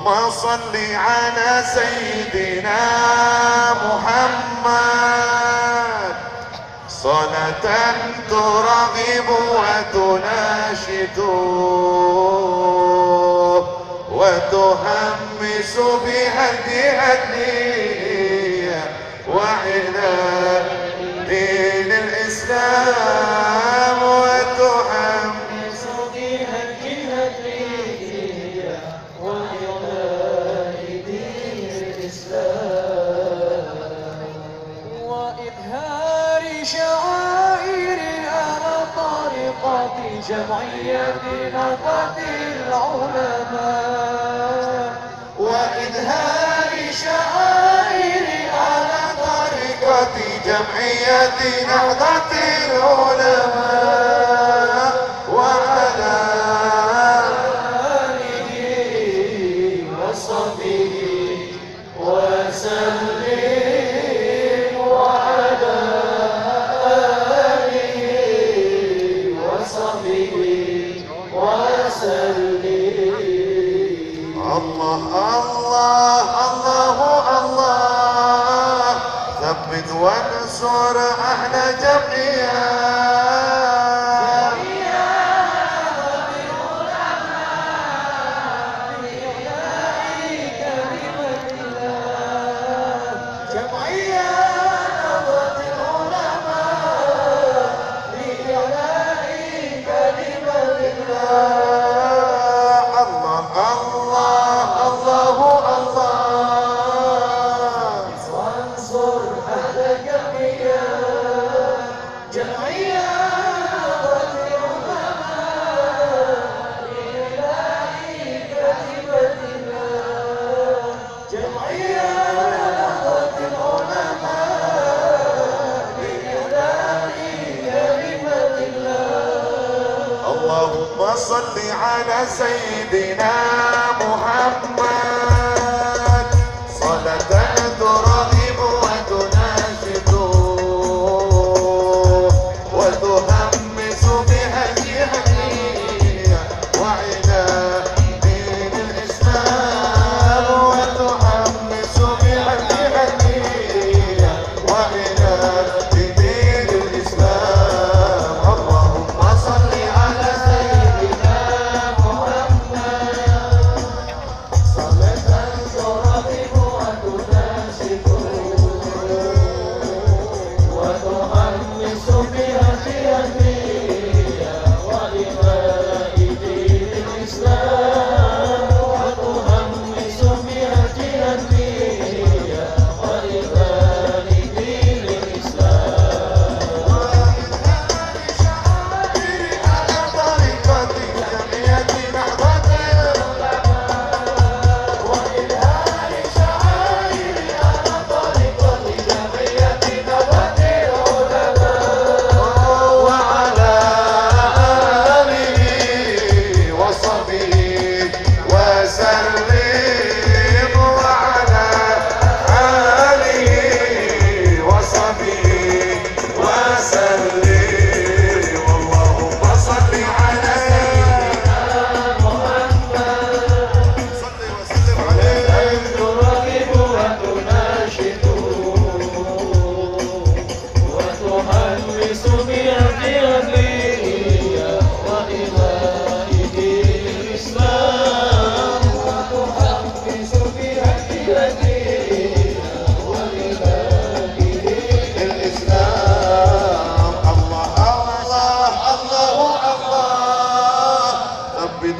صل على سيدنا محمد صلاة ترغب وتناشد وتهمس بها الهدية وإلى دين الإسلام وتهمس بها الهدية وإلى دين الإسلام وإظهار شعائر على طريقة جمعية نهضة العلماء وإظهار شعائر على طريقة جمعية نهضة العلماء وعلى آله وصحبه وسلم وعلى آله وصحبه وسلم. الله الله الله الله ثبت وانصر أهل جمعية صل على سيدنا محمد صلاة ترغب وتناشد وتهمس بها الهدية وإلى دين الإسلام وتهمس بها الهدية وإلى دين الإسلام. اللهم صل على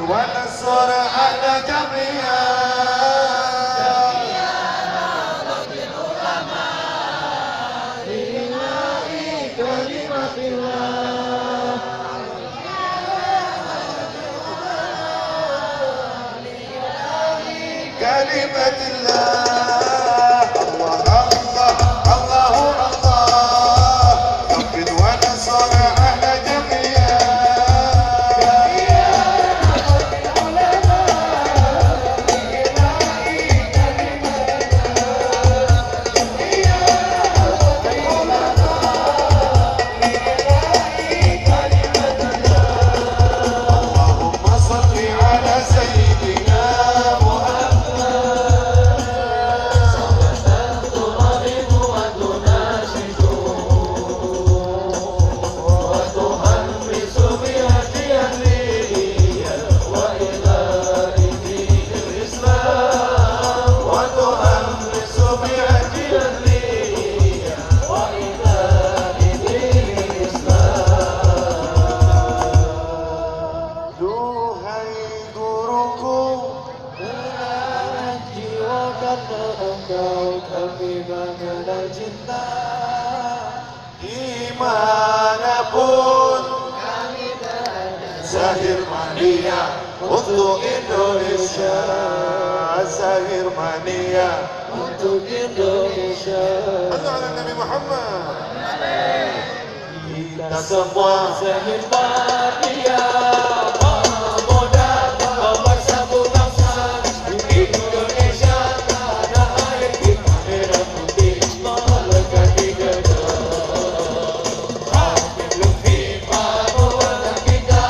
ونصر على جميع لإعلاء كلمة الله كلمة الله. الله الله الله الله ثبت ونصر على جميع سيدنا محمد engkau kami mengenal cinta. Dimanapun kami berada, Zahir Mania untuk Indonesia. Zahir Mania Untuk Indonesia. Allah Nabi Muhammad. Kita semua Zahir Mania, pemuda pemersatu bangsa Indonesia, tanah air kita merah putih melekat di dada. Hakim Lutfi pahlawan kita,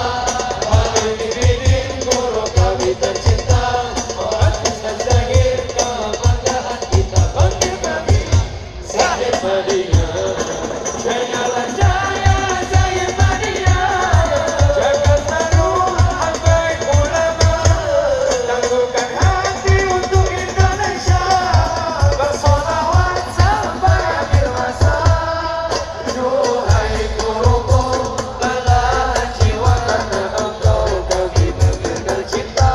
Hakim Bidin guru kami tercinta, mewariskan Zahir kebanggaan kita bagi kami. Zahir Mania, jayalah jaya Zahir Mania, jaga selalu al-baik ulama, tangguhkan hati untuk Indonesia, bersolawat sampai akhir masa. Duhai guruku, belahan jiwa karena engkau kami mengenal cinta.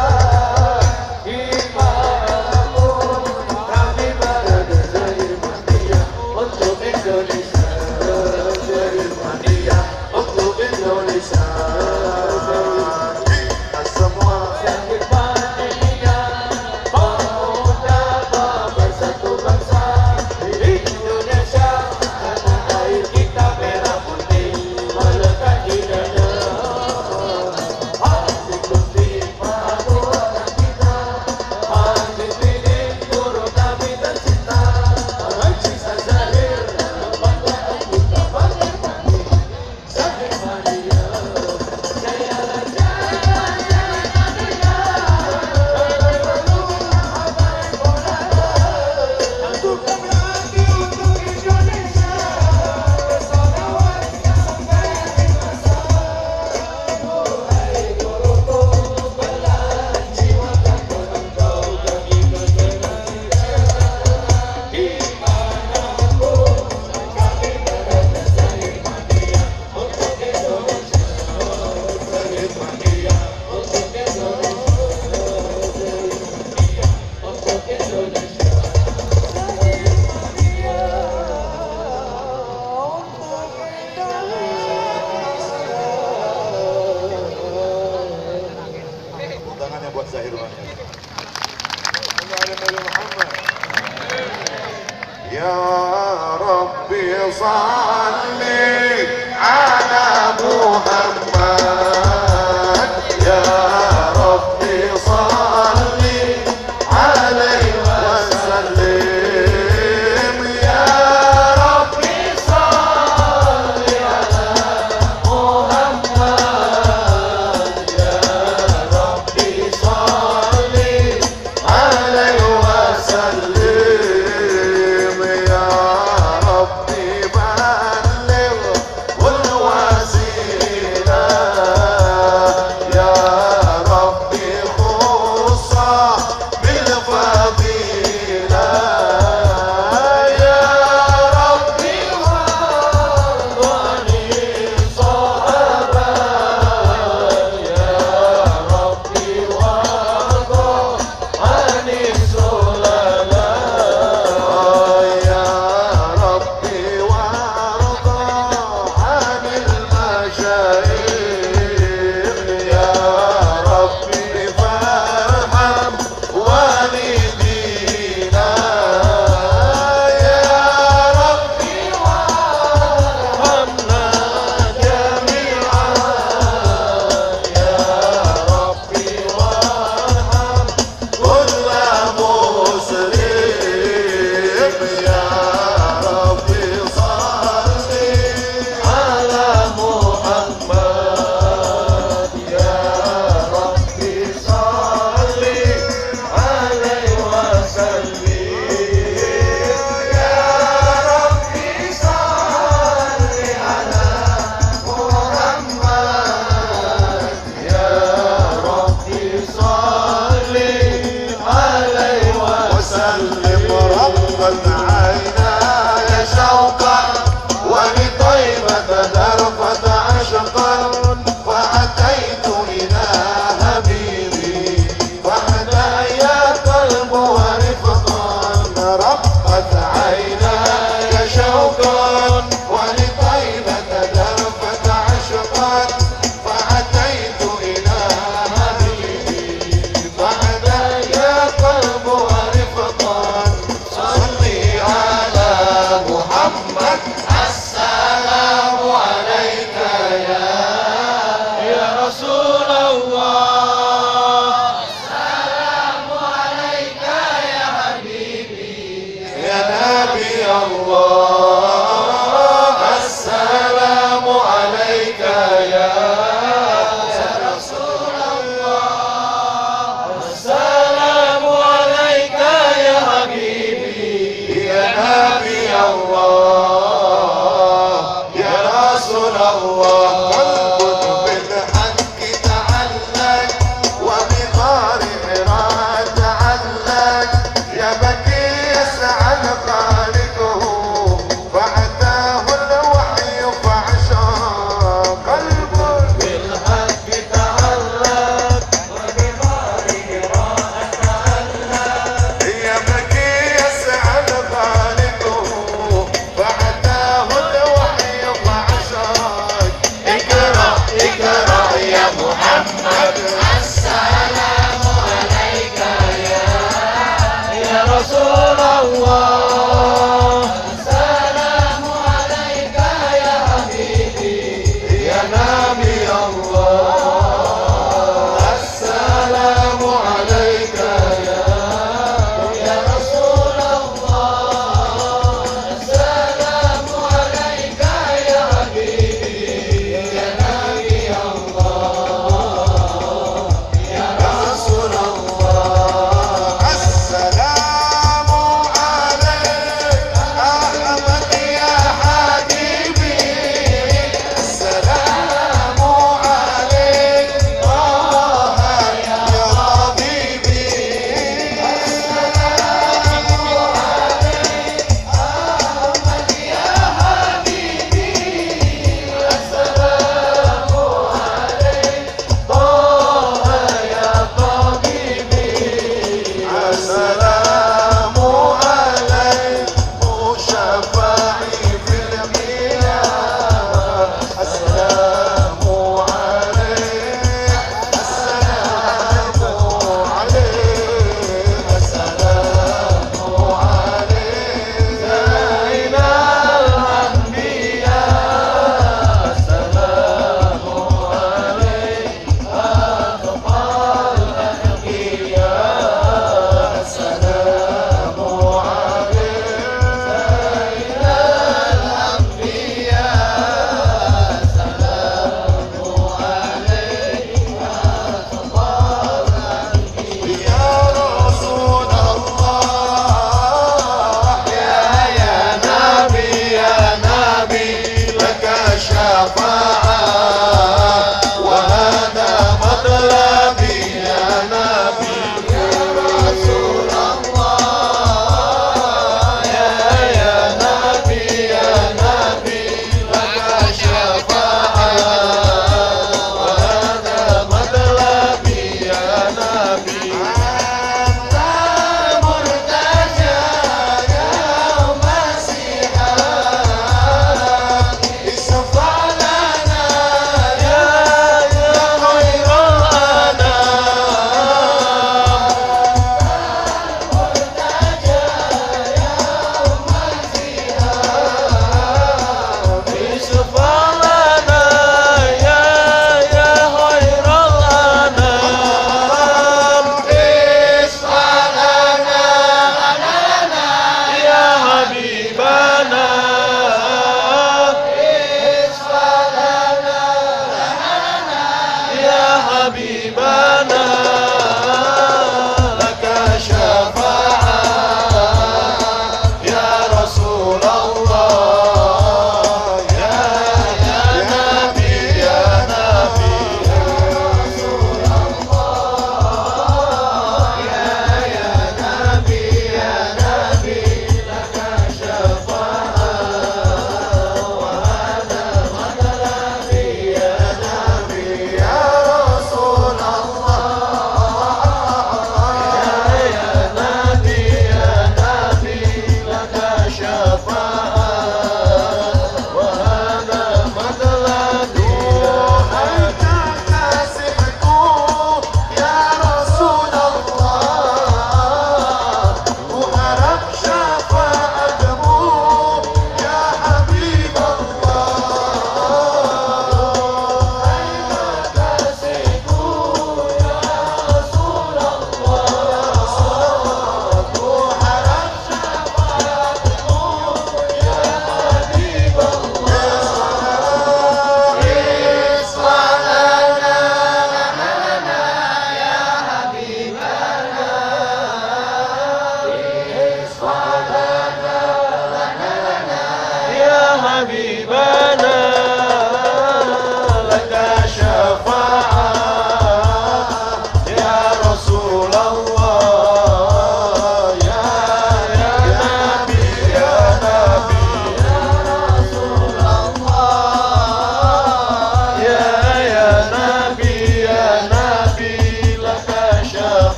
Dimanapun kami berada, Zahir Mania untuk Indonesia. Zahir Mania untuk Indonesia. kita semua Zahir Mania, pemuda pemersatu bangsa Indonesia, tanah air kita merah putih melekat di dada. Hakim Lutfi pahlawan kita, Hakim Bidin guru kami tercinta, mewariskan Zahir kebanggaan kita bagi kami. Zahir Mania, jayalah jaya Zahir Mania, jaga selalu al-baik ulama, tangguhkan hati untuk Indonesia, bersolawat sampai akhir masa. Duhai guruku, belahan jiwa karena engkau kami mengenal cinta. Dimanapun kami berada, Zahir Mania untuk Indonesia. Zahir Mania untuk Indonesia. Zahir Mania untuk Indonesia. Zahir Mania untuk Indonesia. tepuk tangannya buat Zahir Mania. Allah Nabi Muhammad. Ya Rabbi salli ala Muhammad. Ya Rabbi salli alaihi wasallim. Ya Rabbi salli ala Muhammad. Ya Rabbi salli alaihi wasallim. Ya Rabbi balligh wal wasilah. Allah. Assalamu alaika ya Habibi, ya Nabi Allah. Assalamu alaika ya Rasulullah. Assalamu alaika ya Habibi, ya Nabi Allah, ya Rasulullah. Assalamu alaika Ahmad ya habibi. Assalamu alaika ya habibi. السلام عليك شفاعي في القيامة. السلام عليك، السلام عليك، السلام عليك زين الأنبياء. السلام عليك أتقى الأتقياء. السلام عليك يا رسول الله. يا نبي يا نبي لك شفاعة وهذا مطلبي يا نبي يا رسول الله. يا نبي يا نبي لك شفاعة وهذا مطلبي يا نبي. أنت مرتجى يوم السحاب. اشفع لنا يا خير الأنام. اشفع لنا يا خير الأنام.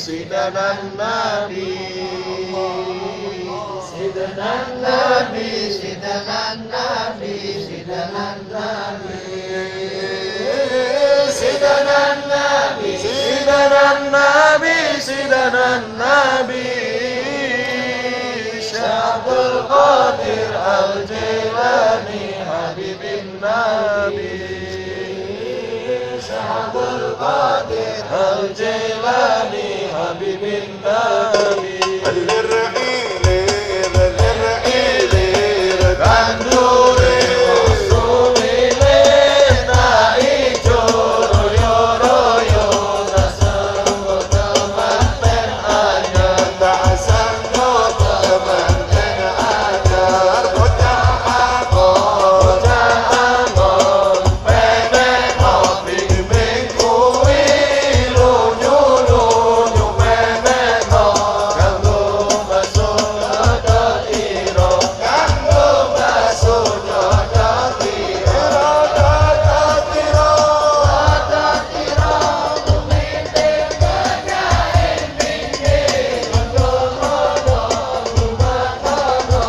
Sayyidina Nabi, Sayyidina Nabi, Sayyidina Nabi, Sayyidina Nabi, Sayyidina Nabi, Sayyidina Nabi, Sayyidina Nabi, Syabul Qadir Al-Jilani Habibin Nabi, Syabul Qadir Al-Jilani Habibin Nabi. Kanduri Rasulile naik joro royo tak sanggup temanten anyar, tak sanggup temanten anyar. Bocah angon pendek ngopi mingkui lunyu pendek no kanggo masuk dodot iro, kanggo masuk dodot iro, dodot iro, dodot iro. Tumiting penyain pinggir kanggo mono rumah kono,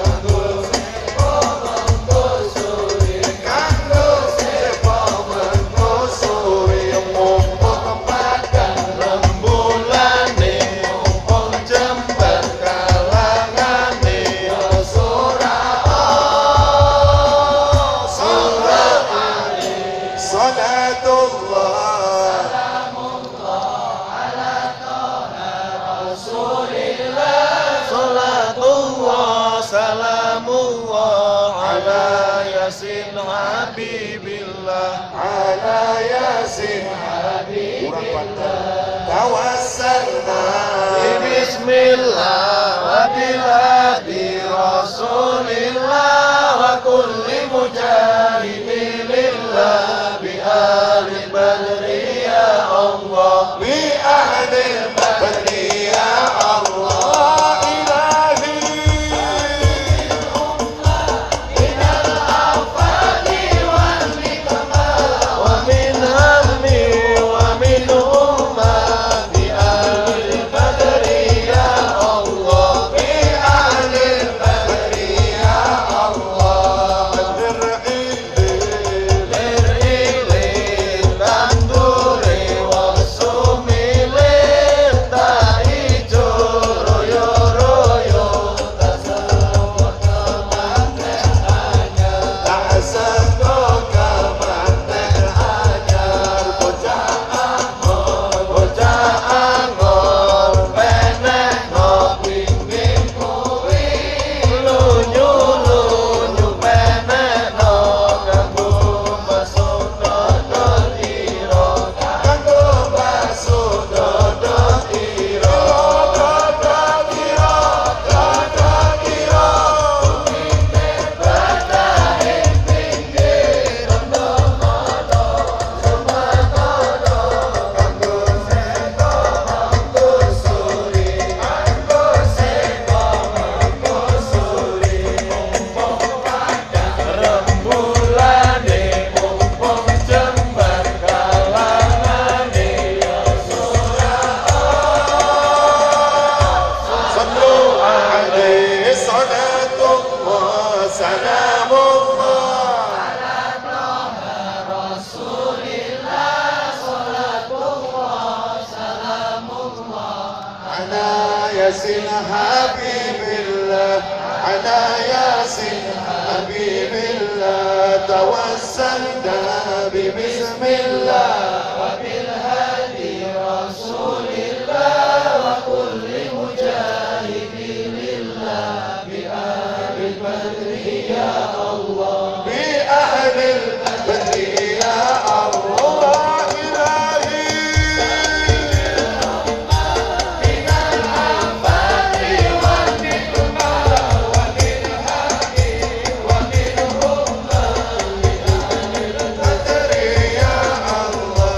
kanggo sepo mengkusuri, kanggo sepo mengkusuri. Mumpung makan rembulane, mumpung jembar kalangane, Salatullah, salamullah ala Yasin Habibillah, ala Yasin Habibillah. Tawassalna bismillah wa bil hadi Rasulillah wa kulli mujahidin lillah bi ahli badri ya Allah, bi ahli badri ya Allah. Ilahi minal afani wal nikmah wa min hammi wa min ummah bi ahli badri ya Allah, bi ahli badri ya Allah. Berilin kandure wasumilin tak ijo royo royo, tak sanggup kemanten anyar, tak sanggup kemanten anyar. Bocah angon pendek ngopi mingkui lunyu pendek no kanggo masuk dodot iro, kanggo masuk dodot iro, dodot iro, dodot iro. Tumiting penyain pinggir kanggo mono rumah kono, kanggo sepo mengkusuri, kanggo sepo mengkusuri. Mumpung makan rembulane, mumpung jembar kalangane, ya sallu alaihi salatullah salamullah ala Rasulillah, salatullah salamullah ala Yasin Habibillah, ala Yasin Habibillah. Tawassalna bismillah wa bil hadi Rasulillah wa kulli mujahidin lillah bi ahli badri ya Allah, bi ahli badri ya Allah. Ilahi minal afani wal nikmah wa min hadi wa min ummah bi ahli badri ya Allah,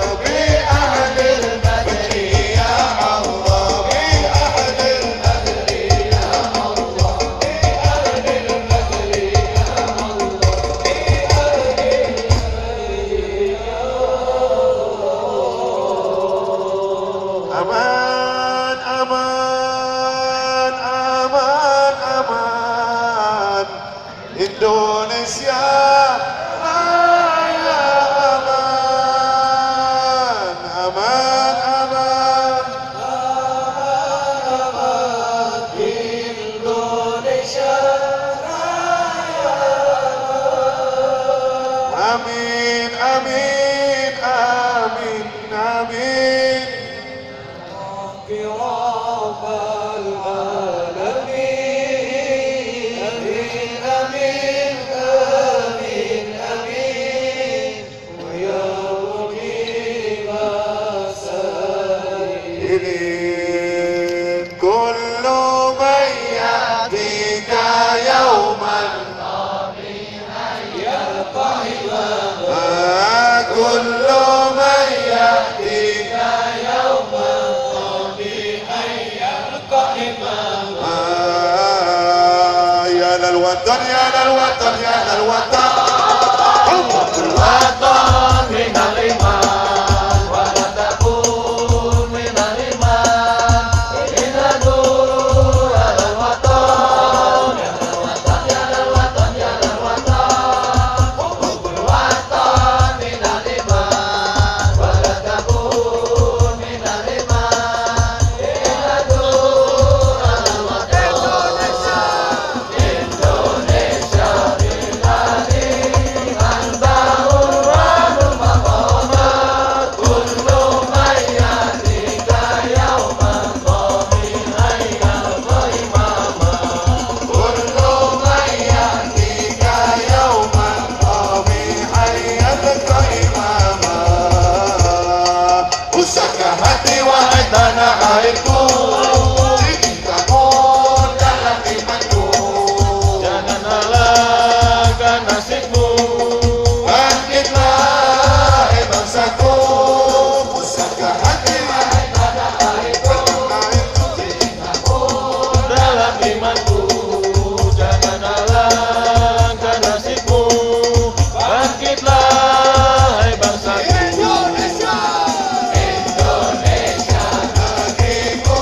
amin, amin, amin. Rabbi Rabbal Alamin. Amin, amin, amin, amin. Wa ya Mujib as-sa'ilin. Kullu man yatika yawman kullu man yatika ya lal watan, ya lal watan, ya lal watan. Watan minal iman wa la takun minal iman inna duru alal watan ya lal watan, ya lal watan, ya lal watan. Hubbul watan minal iman wa la takun minal iman inna duru alal watan. Indonesia biladi hati wahai tanah airku, cintamu dalam imanku. jangan halangkan nasibmu. Bangkitlah hai bangsaku, pusaka hati wahai tanah airku, cintamu Dalam imanku, jangan halangkan nasibmu. Bangkitlah hai bangsaku. Indonesia negeriku,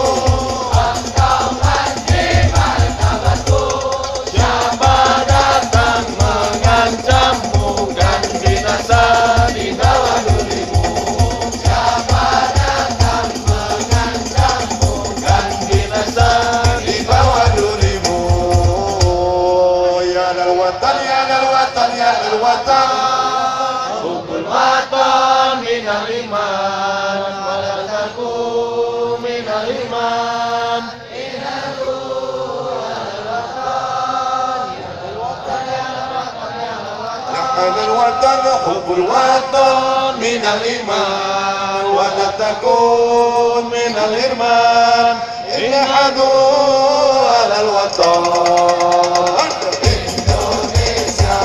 engkau menjadi martabatku. Siapa datang mengancammu kan binasa di bawah durimu. Siapa datang mengancammu kan binasa di bawah durimu. Ya lal watan, ya lal watan, ya lal watan. Hubbul watan minal iman wa la takun minal iman. Ya lal watan, hubbul watan minal iman wa la takun minal irman. Inhadu alal watan. Indonesia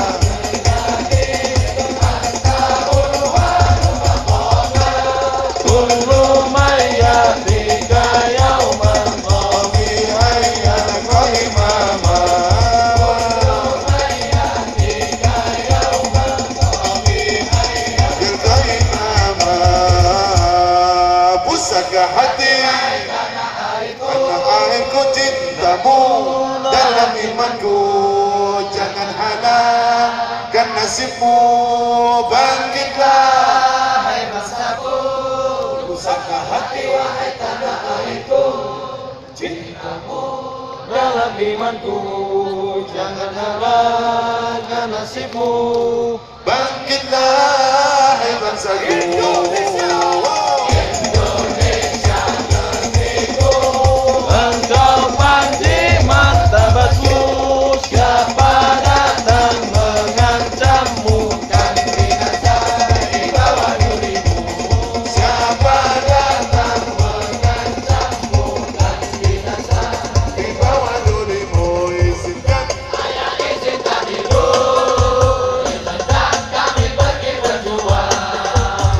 Kullu man yatika yawman Qami hayyan qaimama. Qaimama. Pusaka hati tanah airku, cintamu dalam imanku. Jangan halangkan nasibmu. Bangkitlah hai bangsaku. pusaka hati Wahai tanah airku, cintamu dalam imanku. Jangan halangkan nasibmu. Bangkitlah hai bangsaku. Engkau panji martabatku. Siapa datang mengancammu kan binasa di bawah durimu. Siapa datang Mengancammu kan binasa. di bawah durimu, izinkan Izinkan hidup, izinkan kami pergi berjuang.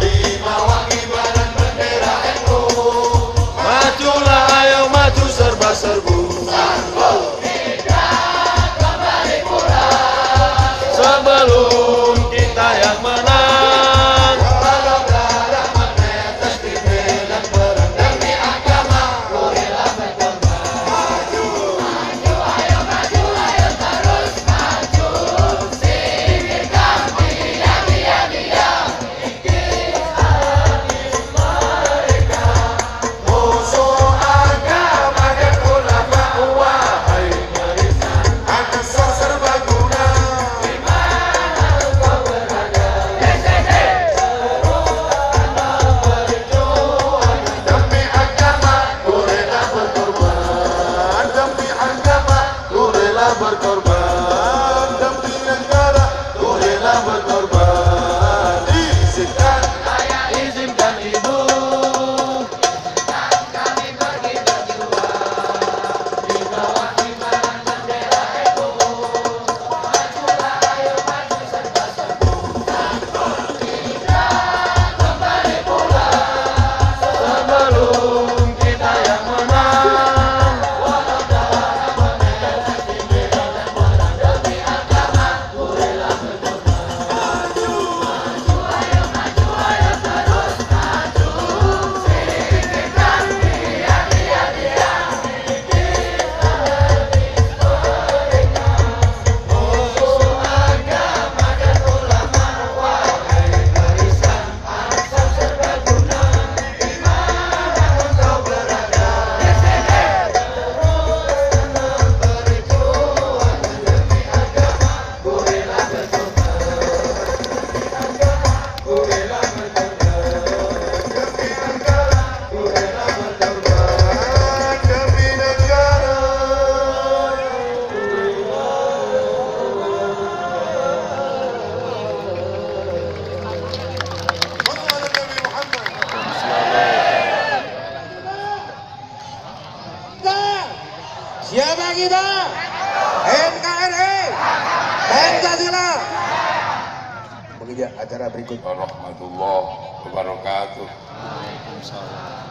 acara berikut. Warahmatullahi wabarakatuh. Waalaikumsalam.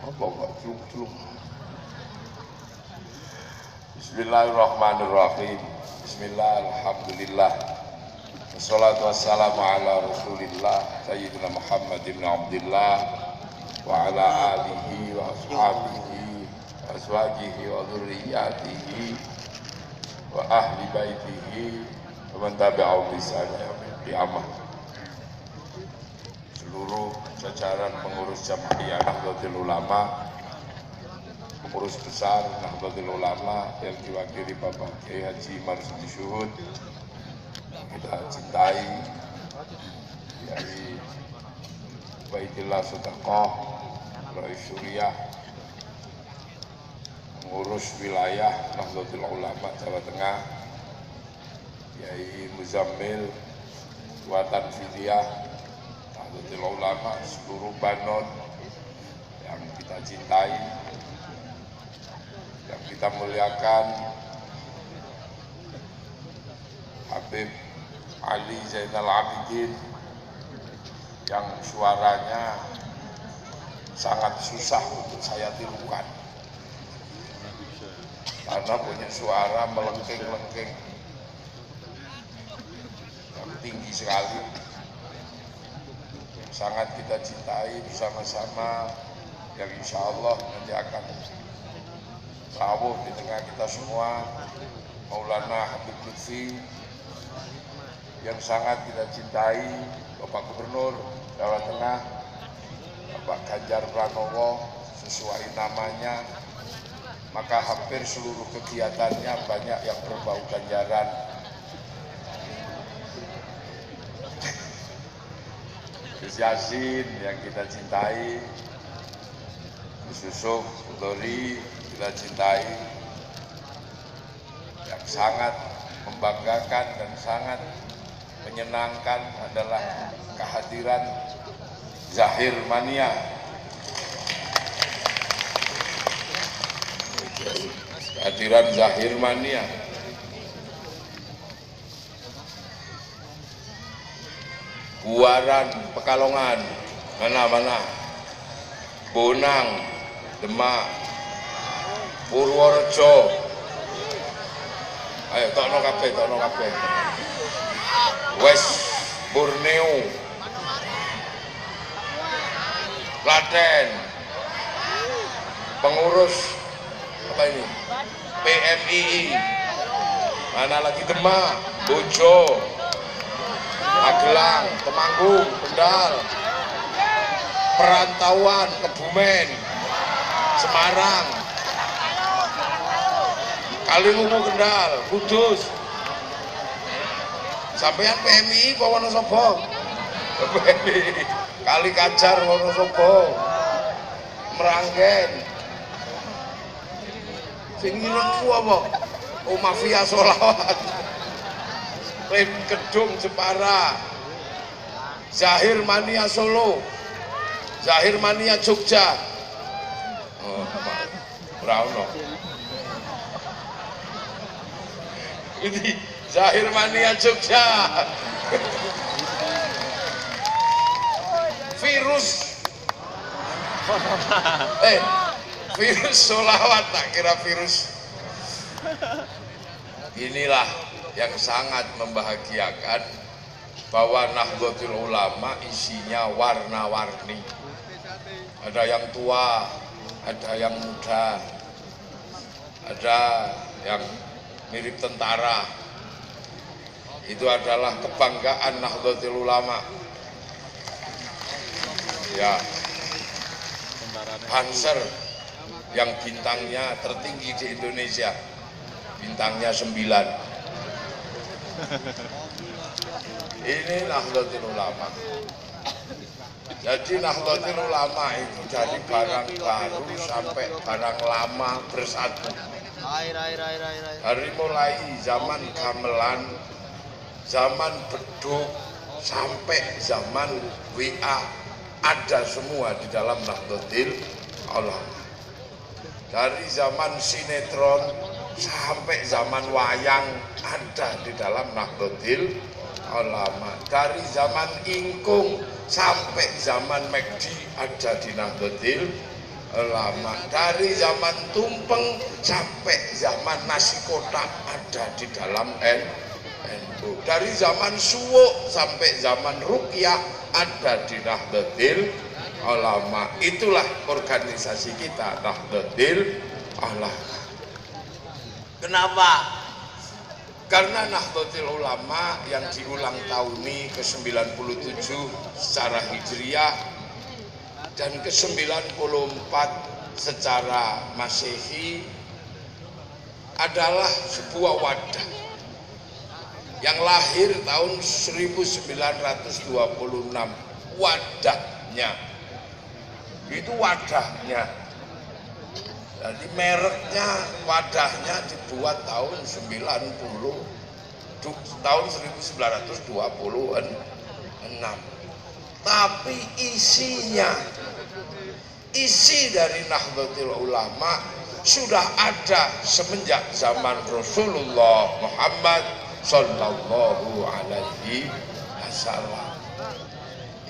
Apa kok celuk-celuk? Bismillahirrahmanirrahim. Bismillah, alhamdulillah. Wassalatu wassalamu ala rasulillah Sayyidina Muhammad ibn Abdullah wa ala alihi wa ashabihi wa azwajihi wa dhurriyyatihi wa ahli baitihi wa man tabi'ahum bi ihsan ila yaumil qiyamah. Seluruh jajaran pengurus Jamaah Nahdlatul Ulama, pengurus besar Nahdlatul Ulama yang diwakili Bapak Kiai Haji Marsudi Syuhud, kita cintai dari Baitullah Sedekah Rais Suriah, pengurus wilayah Nahdlatul Ulama Jawa Tengah, Kiai Muzammil Watan Fidiyah Nahdlatul Ulama, seluruh banon yang kita cintai, yang kita muliakan, Habib Ali Zainal Abidin yang suaranya sangat susah untuk saya tirukan karena punya suara melengking-lengking yang tinggi sekali, sangat kita cintai bersama-sama, yang insya Allah nanti akan rawuh di tengah kita semua, Maulana Habib Lutfi yang sangat kita cintai, Bapak Gubernur Jawa Tengah, Bapak Ganjar Pranowo sesuai namanya, maka hampir seluruh kegiatannya banyak yang berbau ganjaran. Gus Yasin yang kita cintai, Gus Yusuf Dori kita cintai, yang sangat membanggakan dan sangat menyenangkan adalah kehadiran Zahir Mania. Kehadiran Zahir Mania. Buaran Pekalongan, mana-mana, Bonang, Demak, Purworejo. Ayo tokno kabeh, tokno kabeh. West Borneo, Klaten, pengurus apa ini? PMII, mana lagi Demak, Bojo, Magelang, Temanggung, Kendal, perantauan, Kebumen, Semarang, Kaliwungu, Kendal, Kudus. Sampeyan PMI apa Wonosobo? PMI, Kali Kajar Wonosobo, Meranggen. Sing ngilengku apa? Oh, Mafia Sholawat. Rem Kedung Jepara, Zahir Mania Solo, Zahir Mania Jogja. Oh, Brauno. Ini Zahir Mania Jogja. Virus. Virus Sholawat, tak kira virus. Inilah yang sangat membahagiakan bahwa Nahdlatul Ulama isinya warna-warni. Ada yang tua, ada yang muda, ada yang mirip tentara. Itu adalah kebanggaan Nahdlatul Ulama. Ya, Panser yang bintangnya tertinggi di Indonesia, bintangnya 9. Ini Nahdlatul Ulama. Jadi Nahdlatul Ulama itu dari barang baru sampai barang lama bersatu. Dari mulai zaman gamelan, zaman beduk, sampai zaman WA, ada semua di dalam Nahdlatul Ulama. Dari zaman sinetron sampai zaman wayang ada di dalam Nahdlatul Ulama. Dari zaman ingkung sampai zaman McD ada di Nahdlatul Ulama. Dari zaman tumpeng sampai zaman nasi kotak ada di dalam NU. Dari zaman suwuk sampai zaman ruqyah ada di Nahdlatul Ulama. Itulah organisasi kita, Nahdlatul Ulama. Kenapa? Karena Nahdlatul Ulama yang diulang tahuni ke-97 secara Hijriah dan ke-94 secara Masehi adalah sebuah wadah yang lahir tahun 1926. Wadahnya itu wadahnya, jadi mereknya, wadahnya dibuat tahun 1926, tapi isi dari Nahdlatul Ulama sudah ada semenjak zaman Rasulullah Muhammad Sallallahu Alaihi Wasallam.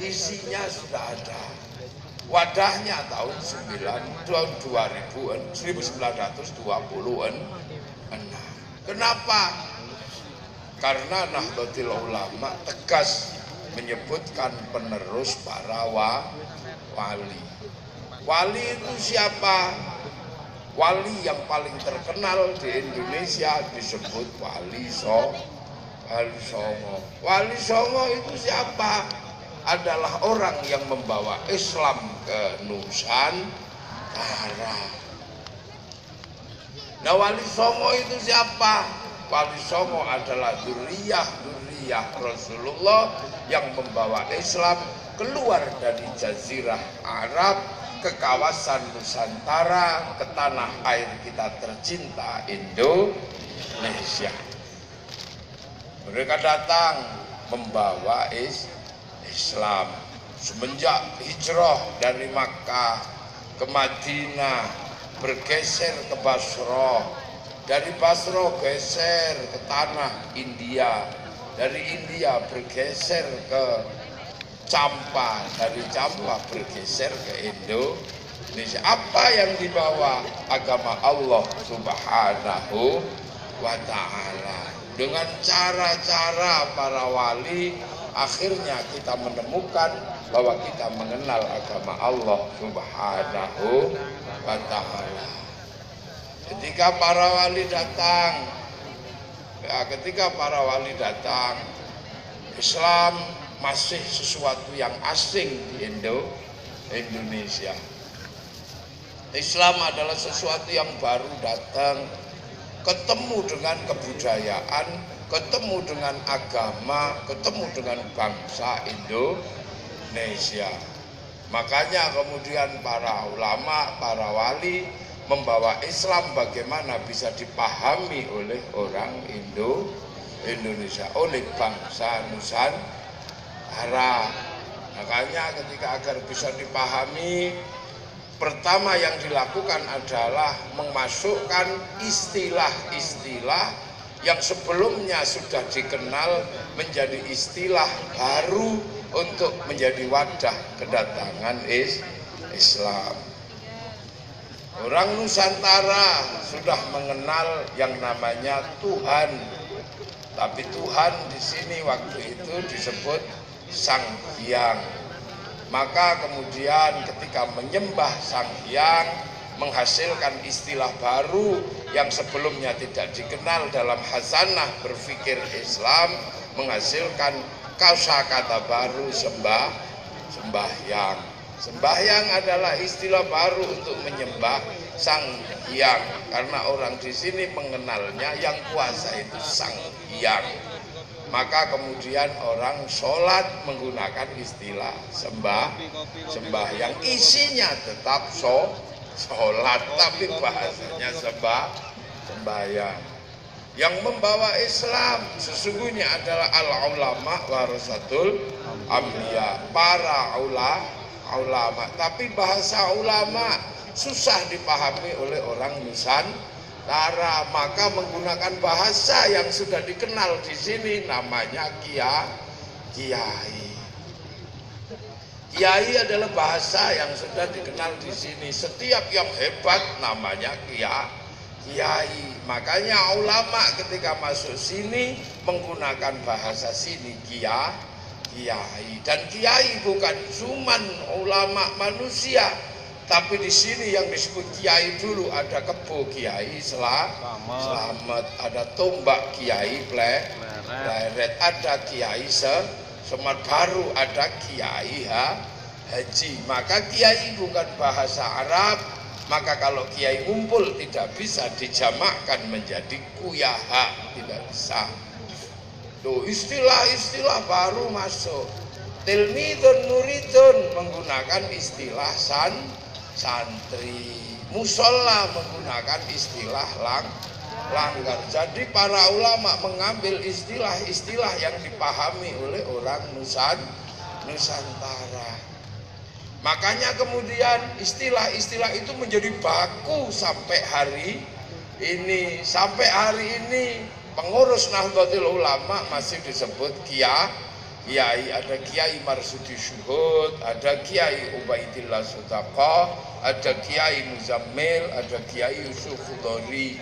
Isinya sudah ada. Wadahnya tahun 1926. Kenapa? Karena Nahdlatul Ulama tegas menyebutkan penerus para wali. Wali itu siapa? Wali yang paling terkenal di Indonesia disebut Wali Songo. Wali Songo itu siapa? Adalah orang yang membawa Islam ke Nusantara. Nah, Wali Songo itu siapa? Wali Songo adalah dzurriyyah Rasulullah yang membawa Islam keluar dari Jazirah Arab ke kawasan Nusantara, ke tanah air kita tercinta Indonesia. Mereka datang membawa Islam semenjak hijrah dari Makkah ke Madinah, bergeser ke Basra, dari Basra geser ke tanah India, dari India bergeser ke Campa, dari Campa bergeser ke Indonesia. Apa yang dibawa? Agama Allah Subhanahu wa Ta'ala. Dengan cara-cara para wali, akhirnya kita menemukan bahwa kita mengenal agama Allah Subhanahu wa Ta'ala. Ketika para wali datang, Islam masih sesuatu yang asing di Indonesia. Islam adalah sesuatu yang baru datang, ketemu dengan kebudayaan, ketemu dengan agama, ketemu dengan bangsa Indonesia. Makanya kemudian para ulama, para wali membawa Islam bagaimana bisa dipahami oleh orang Indonesia, oleh bangsa Nusantara. Makanya ketika agar bisa dipahami, pertama yang dilakukan adalah memasukkan istilah-istilah yang sebelumnya sudah dikenal menjadi istilah baru untuk menjadi wadah kedatangan Islam. Orang Nusantara sudah mengenal yang namanya Tuhan, tapi Tuhan di sini waktu itu disebut Sang Hyang. Maka kemudian ketika menyembah Sang Hyang menghasilkan istilah baru yang sebelumnya tidak dikenal dalam hazanah berpikir Islam, menghasilkan kosakata baru sembahyang. Sembahyang adalah istilah baru untuk menyembah Sang Hyang, karena orang di sini mengenalnya yang kuasa itu Sang Hyang. Maka kemudian orang sholat menggunakan istilah sembahyang, isinya tetap sholat, tapi bahasanya sembahyang. Yang membawa Islam sesungguhnya adalah al-ulama warasatul anbiya, para ulama. Tapi bahasa ulama susah dipahami oleh orang Nusantara, maka menggunakan bahasa yang sudah dikenal di sini namanya kiai. Kiai adalah bahasa yang sudah dikenal di sini. Setiap yang hebat namanya kiai. Makanya ulama ketika masuk sini menggunakan bahasa sini kiai. Dan kiai bukan cuman ulama manusia, tapi di sini yang disebut kiai dulu ada Kebo Kiai Selamat, ada Tombak Kiai Pleret, ada Kiai Semar Baru, ada Kiai Haji. Maka kiai bukan bahasa Arab, maka kalau kiai ngumpul tidak bisa dijamakkan menjadi kuyaha, tidak bisa. Tuh istilah-istilah baru masuk. Tilmidun muridun menggunakan istilah santri. Musola menggunakan istilah langgar. Jadi para ulama mengambil istilah-istilah yang dipahami oleh orang Nusantara. Makanya kemudian istilah-istilah itu menjadi baku sampai hari ini. Sampai hari ini pengurus Nahdlatul Ulama masih disebut kiai. Ada Kiai Marsudi Syuhud, ada Kiai Ubaidillah Sutaqah, ada Kiai Muzammil, ada Kiai Yusuf Khudori.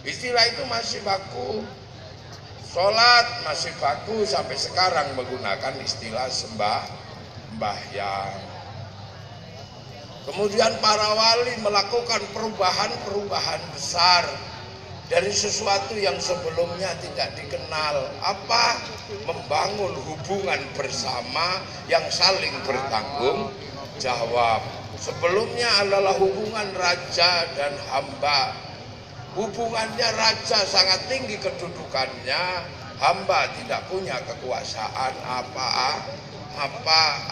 Istilah itu masih baku. Sholat masih baku sampai sekarang menggunakan istilah sembahyang. Kemudian para wali melakukan perubahan besar dari sesuatu yang sebelumnya tidak dikenal. Apa? Membangun hubungan bersama yang saling bertanggung jawab. Sebelumnya adalah hubungan raja dan hamba. Hubungannya raja sangat tinggi kedudukannya, hamba tidak punya kekuasaan apa.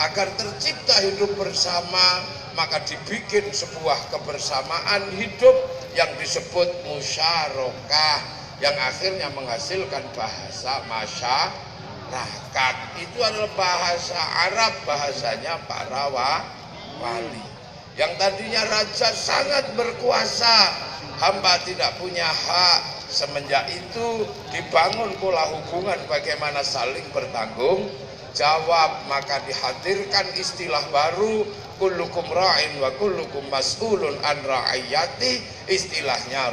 Agar tercipta hidup bersama, maka dibikin sebuah kebersamaan hidup yang disebut musyarakah, yang akhirnya menghasilkan bahasa masyarakat. Itu adalah bahasa Arab, bahasanya para wali. Yang tadinya raja sangat berkuasa, hamba tidak punya hak. Semenjak itu dibangun pola hubungan bagaimana saling bertanggung jawab, maka dihadirkan istilah baru, kullukum ra'in wa kullukum mas'ulun an ra'iyati. Istilahnya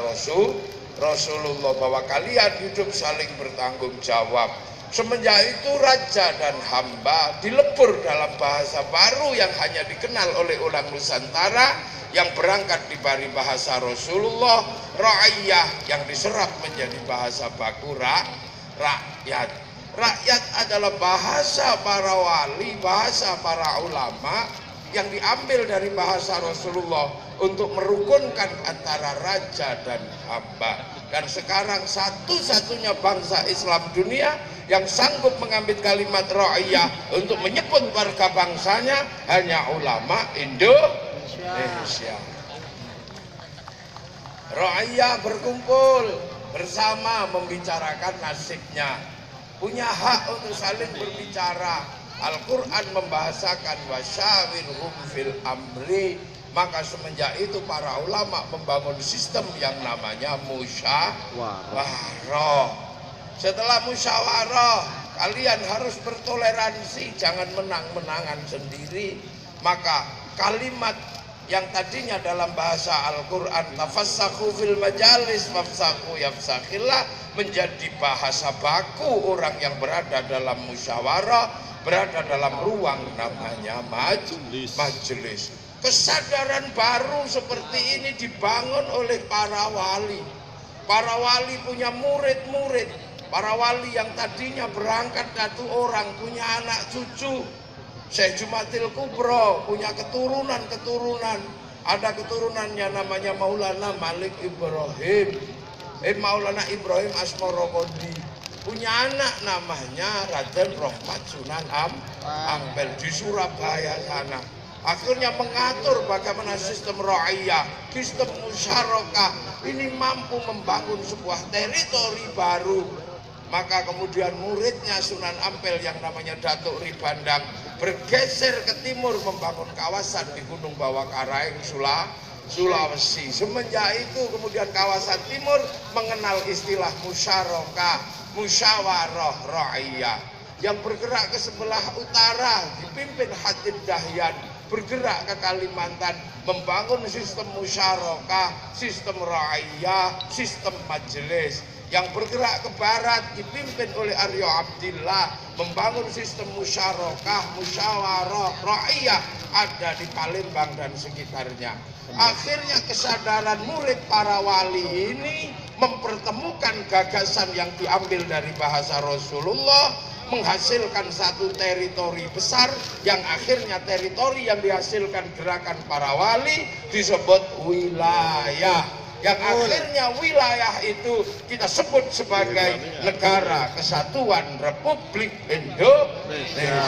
Rasulullah, bahwa kalian hidup saling bertanggung jawab. Semenjak itu raja dan hamba dilebur dalam bahasa baru yang hanya dikenal oleh orang Nusantara, yang berangkat dari bahasa Rasulullah. Ra'iyah yang diserap menjadi bahasa baku rakyat. Rakyat adalah bahasa para wali, bahasa para ulama yang diambil dari bahasa Rasulullah untuk merukunkan antara raja dan hamba. Dan sekarang satu-satunya bangsa Islam dunia yang sanggup mengambil kalimat ra'iyah untuk menyebut warga bangsanya hanya ulama Indonesia. Ra'iyah berkumpul bersama membicarakan nasibnya, punya hak untuk saling berbicara. Al-Quran membahasakan wasyawirhum fil amri. Maka semenjak itu para ulama membangun sistem yang namanya musyawarah. Setelah musyawarah, kalian harus bertoleransi, jangan menang-menangan sendiri. Maka kalimat yang tadinya dalam bahasa Al-Quran tafassahu fil majalis wafsahu yafsakhillah menjadi bahasa baku orang yang berada dalam musyawarah, berada dalam ruang namanya majelis. Kesadaran baru seperti ini dibangun oleh para wali. Para wali punya murid-murid. Para wali yang tadinya berangkat satu orang punya anak cucu. Syekh Jumatil Kubro punya keturunan. Ada keturunannya namanya Maulana Malik Ibrahim. Maulana Ibrahim Asmorokondi punya anak namanya Raden Rohmat Sunan Ampel di Surabaya sana. Akhirnya mengatur bagaimana sistem ra'iyah, sistem musyarakah ini mampu membangun sebuah teritori baru. Maka kemudian muridnya Sunan Ampel yang namanya Datuk Ribandang bergeser ke timur membangun kawasan di Gunung Bawah Karaeng, Sulawesi. Semenjak itu kemudian kawasan timur mengenal istilah musyawarah ra'iyah. Yang bergerak ke sebelah utara dipimpin Hatib Dahyan, bergerak ke Kalimantan membangun sistem musyarakah, sistem ra'iyah, sistem majelis. Yang bergerak ke barat dipimpin oleh Aryo Abdillah membangun sistem musyarakah, musyawarah ra'iyah ada di Palembang dan sekitarnya. Akhirnya kesadaran murid para wali ini mempertemukan gagasan yang diambil dari bahasa Rasulullah, menghasilkan satu teritori besar yang akhirnya teritori yang dihasilkan gerakan para wali disebut wilayah, yang akhirnya wilayah itu kita sebut sebagai Negara Kesatuan Republik Indonesia.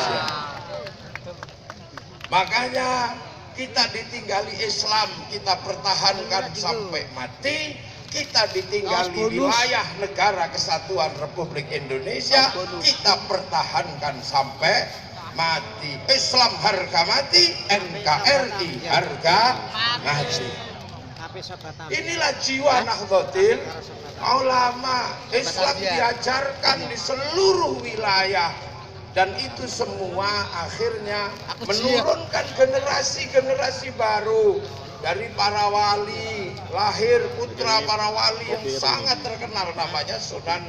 Makanya kita ditinggali Islam, kita pertahankan sampai mati. Kita ditinggali wilayah Negara Kesatuan Republik Indonesia, kita pertahankan sampai mati. Islam harga mati, NKRI harga mati. Inilah jiwa Nahdlatul Ulama. Islam diajarkan di seluruh wilayah, dan itu semua akhirnya menurunkan generasi-generasi baru. Dari para wali lahir putra para wali yang sangat terkenal, namanya Sunan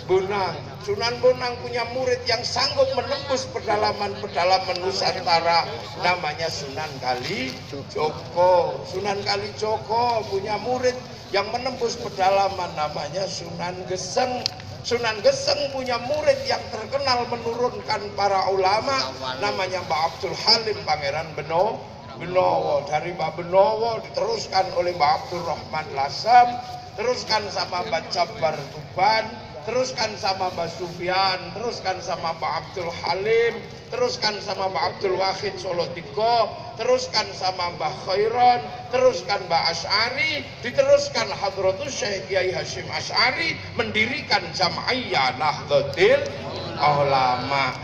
Bonang. Sunan Bonang punya murid yang sanggup menembus pedalaman-pedalaman Nusantara, namanya Sunan Kalijogo. Sunan Kalijogo punya murid yang menembus pedalaman, namanya Sunan Geseng. Sunan Geseng punya murid yang terkenal menurunkan para ulama, namanya Mbah Abdul Halim Pangeran Benowo. Dari Mbah Benowo diteruskan oleh Mbah Abdul Rahman Lasem, teruskan sama Mbah Jabar Tuban, teruskan sama Mbah Sufyan, teruskan sama Mbah Abdul Halim, teruskan sama Mbah Abdul Wahid Solotigo, teruskan sama Mbah Khairon, teruskan Mbah Asy'ari, diteruskan Hadratus Syekh Kiai Hasyim Asy'ari mendirikan Jam'iyah Nahdlatul Ulama.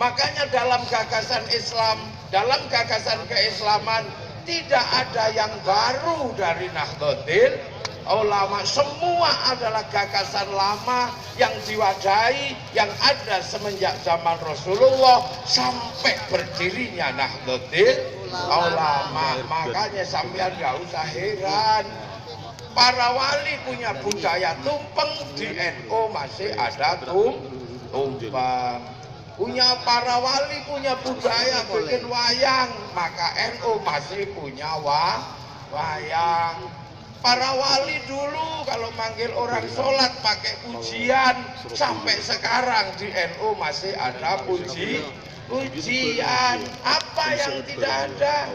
Makanya dalam gagasan Islam, dalam gagasan keislaman tidak ada yang baru dari Nahdlatul Ulama. Semua adalah gagasan lama yang diwadahi, yang ada semenjak zaman Rasulullah sampai berdirinya Nahdlatul Ulama. Makanya sampean gak usah heran, para wali punya budaya tumpeng, di NU masih ada tumpeng. Punya para wali punya budaya bikin wayang, maka NU masih punya wayang. Para wali dulu kalau manggil orang sholat pakai pujian, sampai sekarang di NU masih ada pujian. Apa yang tidak ada?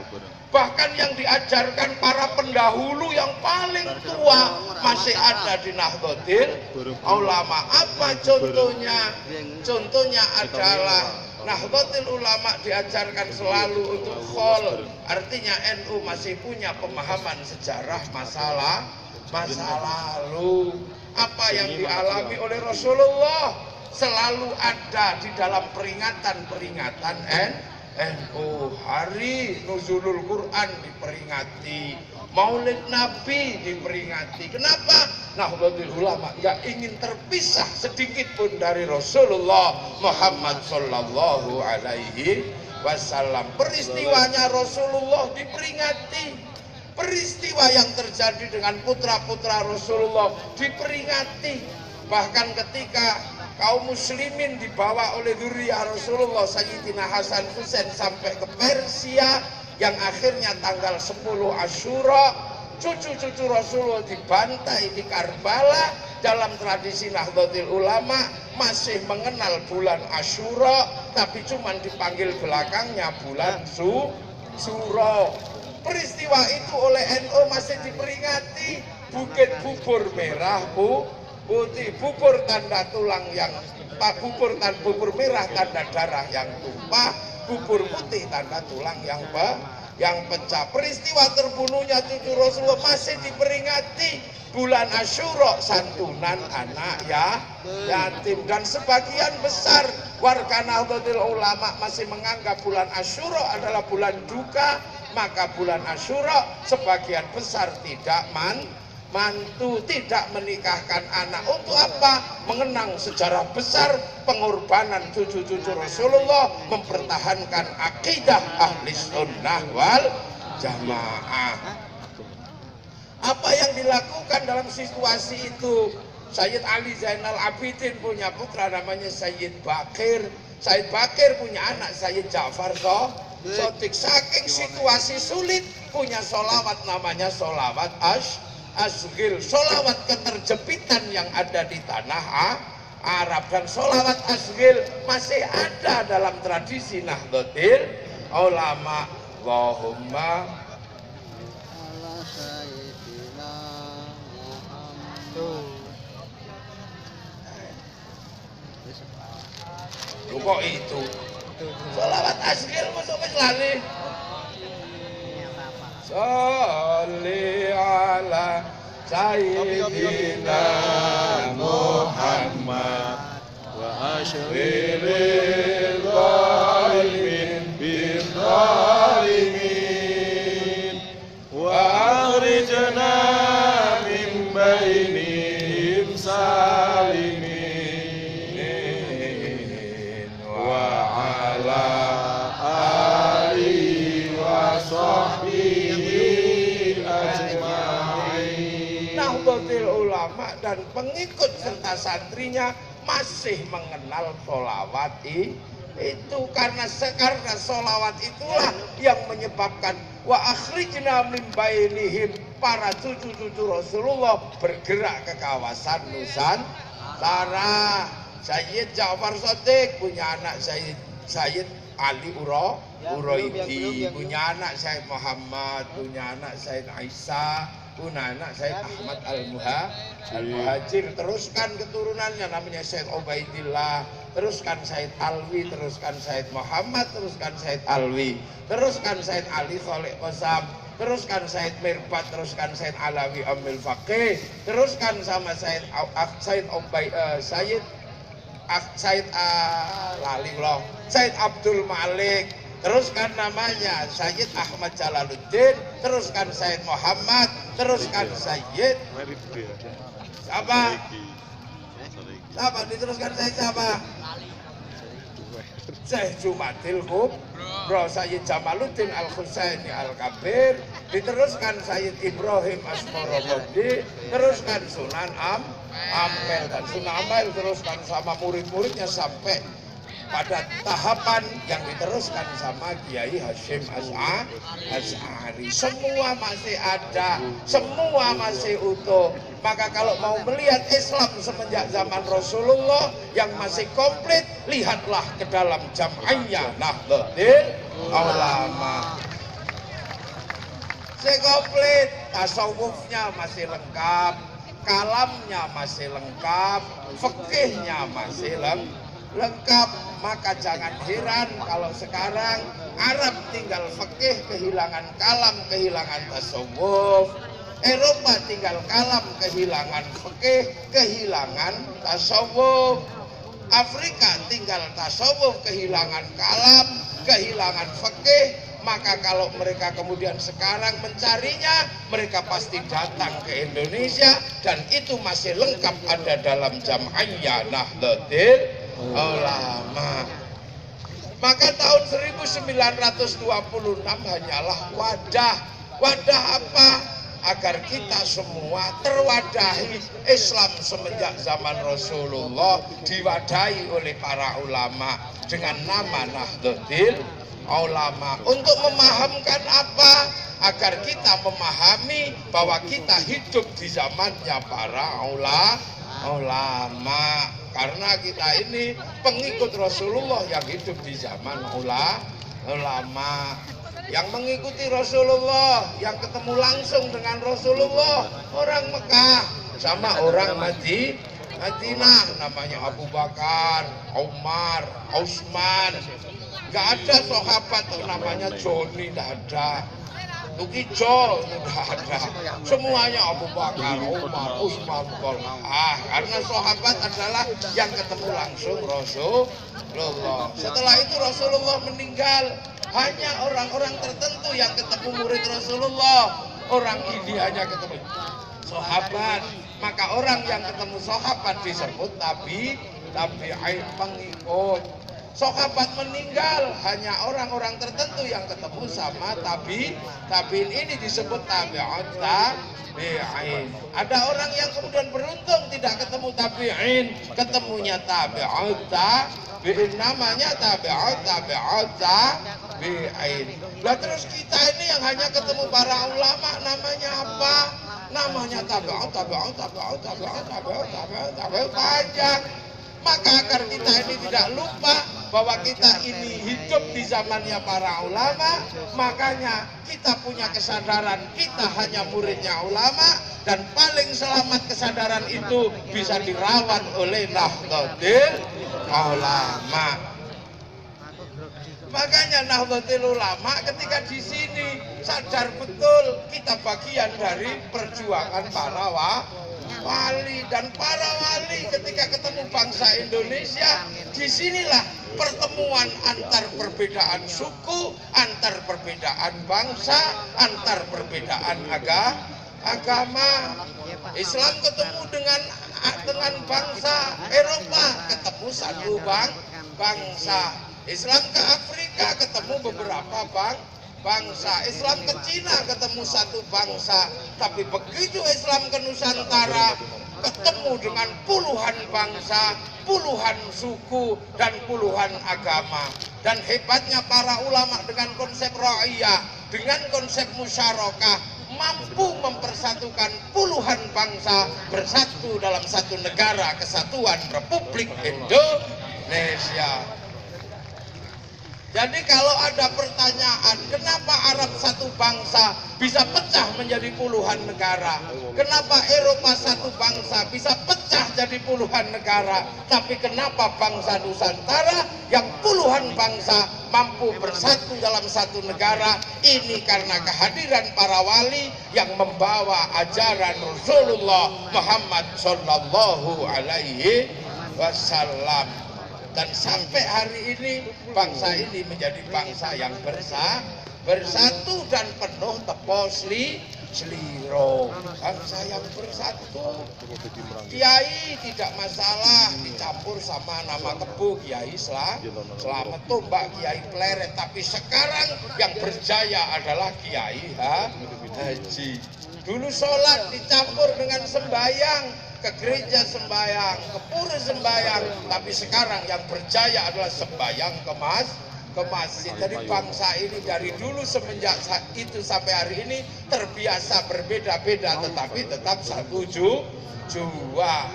Bahkan yang diajarkan para pendahulu yang paling tua masih ada di Nahdlatul Ulama. Apa contohnya? Contohnya adalah Nahdlatul Ulama diajarkan selalu untuk khol, artinya NU masih punya pemahaman sejarah masa lalu. Apa yang dialami oleh Rasulullah selalu ada di dalam peringatan-peringatan NU. Hari Nuzulul Quran diperingati, Maulid Nabi diperingati. Kenapa? Nahdlatul Ulama nggak ingin terpisah sedikit pun dari Rasulullah Muhammad Sallallahu Alaihi Wasallam. Peristiwanya Rasulullah diperingati, peristiwa yang terjadi dengan putra-putra Rasulullah diperingati. Bahkan ketika kaum muslimin dibawa oleh dzurriyyah Rasulullah Sayyidina Hasan Husain sampai ke Persia, yang akhirnya tanggal 10 Asyura cucu-cucu Rasulullah dibantai di Karbala. Dalam tradisi Nahdlatul Ulama masih mengenal bulan Asyura, tapi cuman dipanggil belakangnya bulan Suro. Peristiwa itu oleh NU masih diperingati. Bukit bubur merah putih, bubur tanda tulang yang bubur merah tanda darah yang tumpah, bubur putih tanda tulang yang pecah. Peristiwa terbunuhnya cucu Rasulullah masih diperingati. Bulan Asyura santunan anak yatim, dan sebagian besar warga Nahdlatul Ulama masih menganggap bulan Asyura adalah bulan duka, maka bulan Asyura sebagian besar tidak mantu, tidak menikahkan anak. Untuk apa? Mengenang sejarah besar pengorbanan cucu-cucu Rasulullah mempertahankan akidah ahli sunnah wal jamaah. Apa yang dilakukan dalam situasi itu? Sayyid Ali Zainal Abidin punya putra namanya Sayyid Bakir. Sayyid Bakir punya anak Sayyid Ja'far Shodiq. Saking situasi sulit, punya solawat namanya solawat Asghil. Solawat keterjepitan yang ada di tanah Arab. Dan solawat Asghil masih ada dalam tradisi Nahdlatul Ulama. Allahumma kok itu sholawat Asghil masuk wis lali. Sholli ala sayyidina Muhammad wa asyiril zalimin bil zalimin wa akhrijna min bainihim salimin wa ala alihi wa sahbihi ajma'in. Nahdlatul Ulama dan pengikut serta santrinya masih mengenal sholawat itu karena sholawat itulah yang menyebabkan wa akhrijna min bainihim, para cucu-cucu Rasulullah bergerak ke kawasan Nusantara. Sayyid Ja'far Shodiq punya anak Sayyid Ali Uraidi, punya anak Sayyid Muhammad, punya anak Sayyid Aisyah, punya anak Sayyid Ahmad Al-Muhajir. Teruskan keturunannya namanya Sayyid Ubaidillah, teruskan Sayyid Alwi, teruskan Sayyid Muhammad, teruskan Sayyid Alwi, teruskan Sayyid Ali Khalid Qasam, teruskan Sayyid Mirbat, teruskan Sayyid Alawi Amil Faqih, teruskan sama Sayyid Sayyid Abdul Malik, teruskan namanya Sayyid Ahmad Jalaluddin, teruskan Sayyid Muhammad, teruskan Sayyid siapa? Diteruskan Sayyid siapa? Syekh Jumadil Kubro, Sayyid Jamaluddin Al-Husaini Al-Kabir, diteruskan Sayyid Ibrahim Asmorobodi, teruskan Sunan Ampel, dan Sunan Ampel teruskan sama murid-muridnya sampai pada tahapan yang diteruskan sama Kiai Hashim Asy'ari. Semua masih ada, semua masih utuh. Maka kalau mau melihat Islam semenjak zaman Rasulullah yang masih komplit, lihatlah ke dalam Jam'iyah Nahdlatul Ulama. Masih komplit, tasawufnya masih lengkap, kalamnya masih lengkap, fikihnya masih lengkap. Maka jangan heran kalau sekarang Arab tinggal fikih, kehilangan kalam, kehilangan tasawuf. Eropa tinggal kalam, kehilangan fikih, kehilangan tasawuf. Afrika tinggal tasawuf, kehilangan kalam, kehilangan fikih. Maka kalau mereka kemudian sekarang mencarinya, mereka pasti datang ke Indonesia, dan itu masih lengkap ada dalam Jam'iyah Nahdlatul Ulama. Maka tahun 1926 hanyalah wadah apa? Agar kita semua terwadahi Islam semenjak zaman Rasulullah, diwadahi oleh para ulama dengan nama Nahdlatul Ulama. Untuk memahamkan apa? Agar kita memahami bahwa kita hidup di zamannya para ulama. Karena kita ini pengikut Rasulullah yang hidup di zaman ulama. Yang mengikuti Rasulullah, yang ketemu langsung dengan Rasulullah, orang Mekah sama orang Madinah, namanya Abu Bakar, Umar, Utsman. Gak ada sahabat namanya Joni, gak ada. Tukijo, gak ada. Semuanya Abu Bakar, Umar, Utsman, Talha. Karena sahabat adalah yang ketemu langsung Rasulullah. Setelah itu Rasulullah meninggal. hanya orang-orang tertentu yang ketemu murid Rasulullah. Orang ini hanya ketemu sahabat, maka orang yang ketemu sahabat disebut tabi'in pengikut. Sahabat meninggal, hanya orang-orang tertentu yang ketemu sama tabi'in ini disebut tabi'in. Ada orang yang kemudian beruntung tidak ketemu tabi'in, ketemunya tabi'in, namanya tabi'in. Lah terus kita ini yang hanya ketemu para ulama namanya apa? Namanya tabi'in panjang. Maka agar kita ini tidak lupa bahwa kita ini hidup di zamannya para ulama, makanya kita punya kesadaran kita hanya muridnya ulama, dan paling selamat kesadaran itu bisa dirawat oleh Nahdlatul Ulama. Makanya Nahdlatul Ulama ketika di sini sadar betul kita bagian dari perjuangan para wali, dan para wali ketika ketemu bangsa Indonesia, disinilah pertemuan antar perbedaan suku, antar perbedaan bangsa, antar perbedaan agama. Islam ketemu dengan bangsa Eropa, ketemu satu bangsa. Islam ke Afrika ketemu beberapa bangsa. Islam ke Cina ketemu satu bangsa. Tapi begitu Islam ke Nusantara ketemu dengan puluhan bangsa, puluhan suku, dan puluhan agama. Dan hebatnya para ulama dengan konsep ra'iyah, dengan konsep musyarakah, mampu mempersatukan puluhan bangsa bersatu dalam satu negara kesatuan Republik Indonesia. Jadi kalau ada pertanyaan, kenapa Arab satu bangsa bisa pecah menjadi puluhan negara? Kenapa Eropa satu bangsa bisa pecah jadi puluhan negara? Tapi kenapa bangsa Nusantara yang puluhan bangsa mampu bersatu dalam satu negara? Ini karena kehadiran para wali yang membawa ajaran Rasulullah Muhammad Sallallahu Alaihi Wasallam. Dan sampai hari ini bangsa ini menjadi bangsa yang bersatu dan penuh tepo seliro. Bangsa yang bersatu. Kiai tidak masalah dicampur sama nama kebu Kiai Selamat Tombak, Kiai Pleret. Tapi sekarang yang berjaya adalah Kiai Haji. Dulu sholat dicampur dengan sembahyang, ke gereja sembahyang, ke pura sembahyang, tapi sekarang yang berjaya adalah sembahyang ke masjid. Jadi bangsa ini dari dulu semenjak itu sampai hari ini terbiasa berbeda-beda, tetapi tetap satu jua.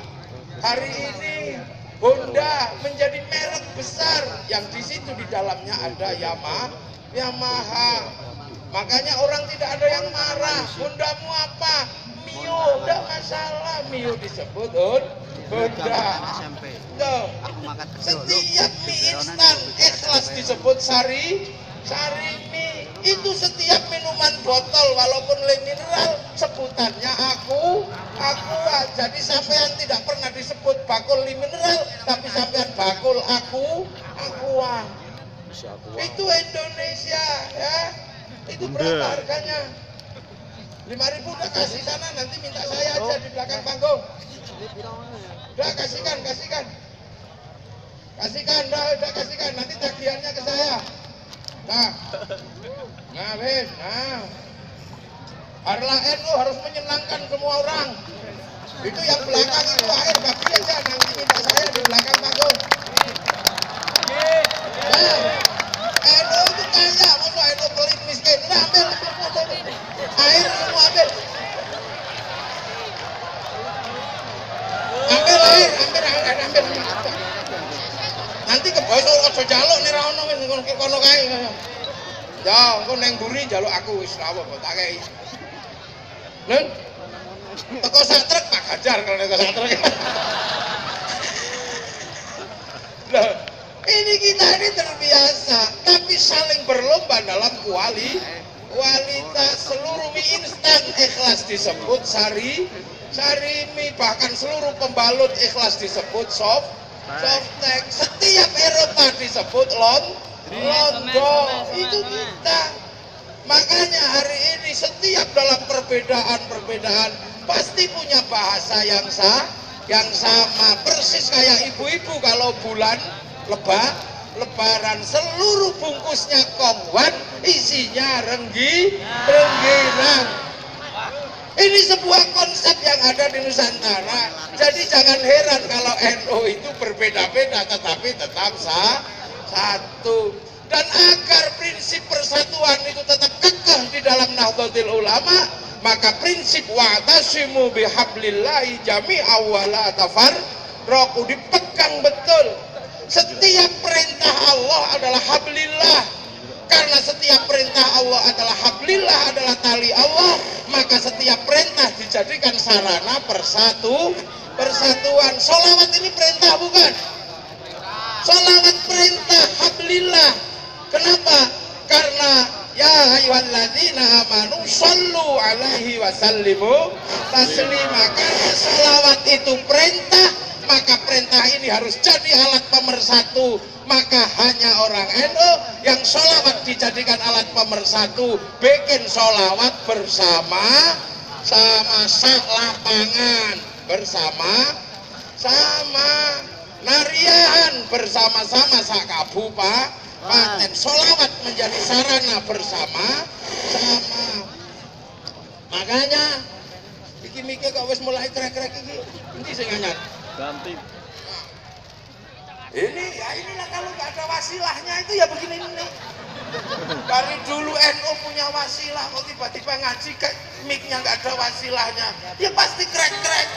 Hari ini Honda menjadi merek besar yang di situ di dalamnya ada Yamaha. Makanya orang tidak ada yang marah. Hondamu apa? Mio, tidak masalah. Mio disebut Honda. Tuh. Setiap mie instan ikhlas disebut sari mie. Itu setiap minuman botol walaupun le mineral sebutannya aku. Jadi sampean tidak pernah disebut bakul le mineral, tapi sampean bakul aku. Itu Indonesia ya. Itu berapa harganya? 5.000 udah kasih sana, nanti minta saya aja di belakang panggung. Udah kasihkan, udah kasihkan, nanti tagihannya ke saya. Nah, wes, Harlah NU harus menyenangkan semua orang. Itu yang belakang itu air bagi aja, nanti minta saya di belakang panggung. NU itu kaya, masa NU pelit miskin. Udah ambil, air semua ambil. Ambil. Nanti kebosok aja jaluk nek ra ono wis kono kae. Ya, engko neng mburi jaluk aku wis ra apa tak kei. Lho. Teko sak truk Pak Ganjar kalau teko sak truk. Loh, ini kita ini terbiasa, tapi saling berlomba dalam kualitas. Seluruh mie instan ikhlas disebut sari mie, bahkan seluruh pembalut ikhlas disebut softtek. Setiap Eropa disebut londo itu kita. Makanya hari ini setiap dalam perbedaan pasti punya bahasa yang sama. Persis kayak ibu-ibu kalau bulan lebaran seluruh bungkusnya kongwan, isinya rengginang. Ini sebuah konsep yang ada di Nusantara. Jadi jangan heran kalau NU itu berbeda-beda tetapi tetap satu. Dan agar prinsip persatuan itu tetap kekeh di dalam Nahdlatul Ulama, maka prinsip wa'tasimu bihablillahi jami'an wa la tafarraqu dipegang betul. Setiap perintah Allah adalah hablillah. Karena setiap perintah Allah adalah hablillah, adalah tali Allah, maka setiap perintah dijadikan sarana persatuan. Sholawat ini perintah bukan? Sholawat perintah hablillah. Kenapa? Karena ya ayyuhalladzina amanu shollu alaihi wasallimu taslima. Karena sholawat itu perintah, maka perintah ini harus jadi alat pemersatu. Maka hanya orang NU yang sholawat dijadikan alat pemersatu, bikin sholawat bersama sak lapangan, bersama narian bersama-sama sak kabupaten. Sholawat menjadi sarana bersama. Makanya iki mikir kok wis mulai krek-krek iki. Endi sing anyar? Ganti. Inilah kalau nggak ada wasilahnya itu ya begini nih. Dari dulu NU punya wasilah, kok tiba-tiba ngaji mic-nya nggak ada wasilahnya, ya pasti krek-krek,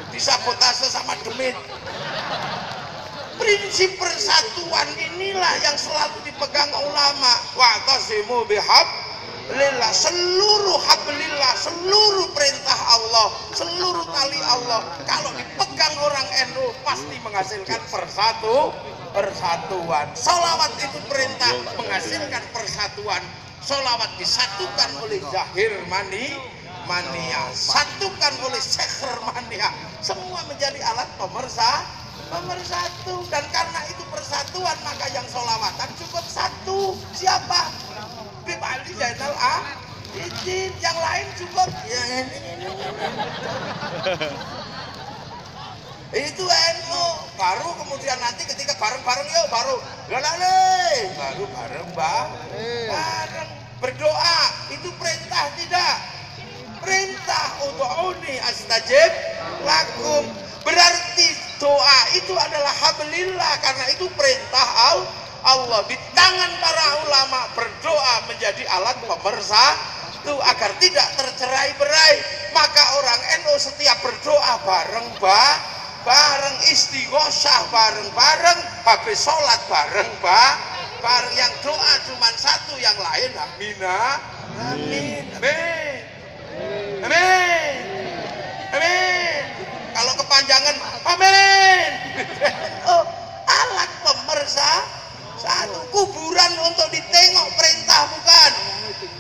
disabotase sama demit. Prinsip persatuan inilah yang selalu dipegang ulama. Wa'tasimu bihablillah, seluruh hablillah, seluruh perintah Allah, seluruh tali Allah kalau dipegang orang NU pasti menghasilkan persatuan. Sholawat itu perintah menghasilkan persatuan. Sholawat disatukan oleh Zahir Mania, satukan oleh Sekher Mania, semua menjadi alat pemersatu. Dan karena itu persatuan, maka yang sholawatan cukup satu. Siapa? Bib Ali Zainal Abidin. Yang lain cukup itu NU. Baru kemudian nanti ketika bareng-bareng yuk baru bareng berdoa. Itu perintah tidak? Perintah ud'uni astajib lakum. Berarti doa itu adalah hablillah, karena itu perintah Allah. Di tangan para ulama berdoa menjadi alat pemersatu agar tidak tercerai-berai. Maka orang NU setiap berdoa bareng istighosah bareng, habis sholat bareng. Yang doa cuma satu, yang lain amin. Kalau kepanjangan amin. Alat pemersatu. Kuburan untuk ditengok perintah bukan?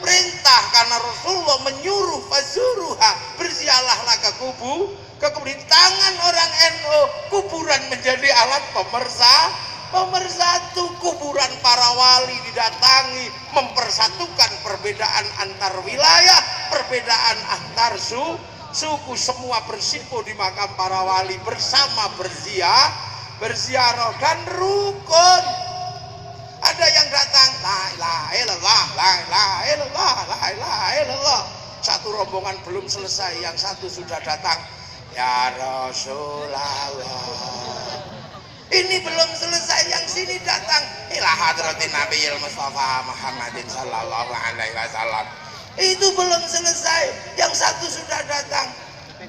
Perintah karena Rasulullah menyuruh fazuruha, berziarahlah ke kubur. Di tangan orang NU kuburan menjadi alat pemersatu. Kuburan para wali didatangi, mempersatukan perbedaan antar wilayah, perbedaan antar suku, semua bersimpuh di makam para wali bersama berziarah dan rukun. Ada yang datang la ilaha illallah. Satu rombongan belum selesai, yang satu sudah datang, ya Rasulullah. Ini belum selesai, yang sini datang, ila hadratin Nabiyil Mustafa Muhammadin sallallahu alaihi wasallam. Itu belum selesai, yang satu sudah datang.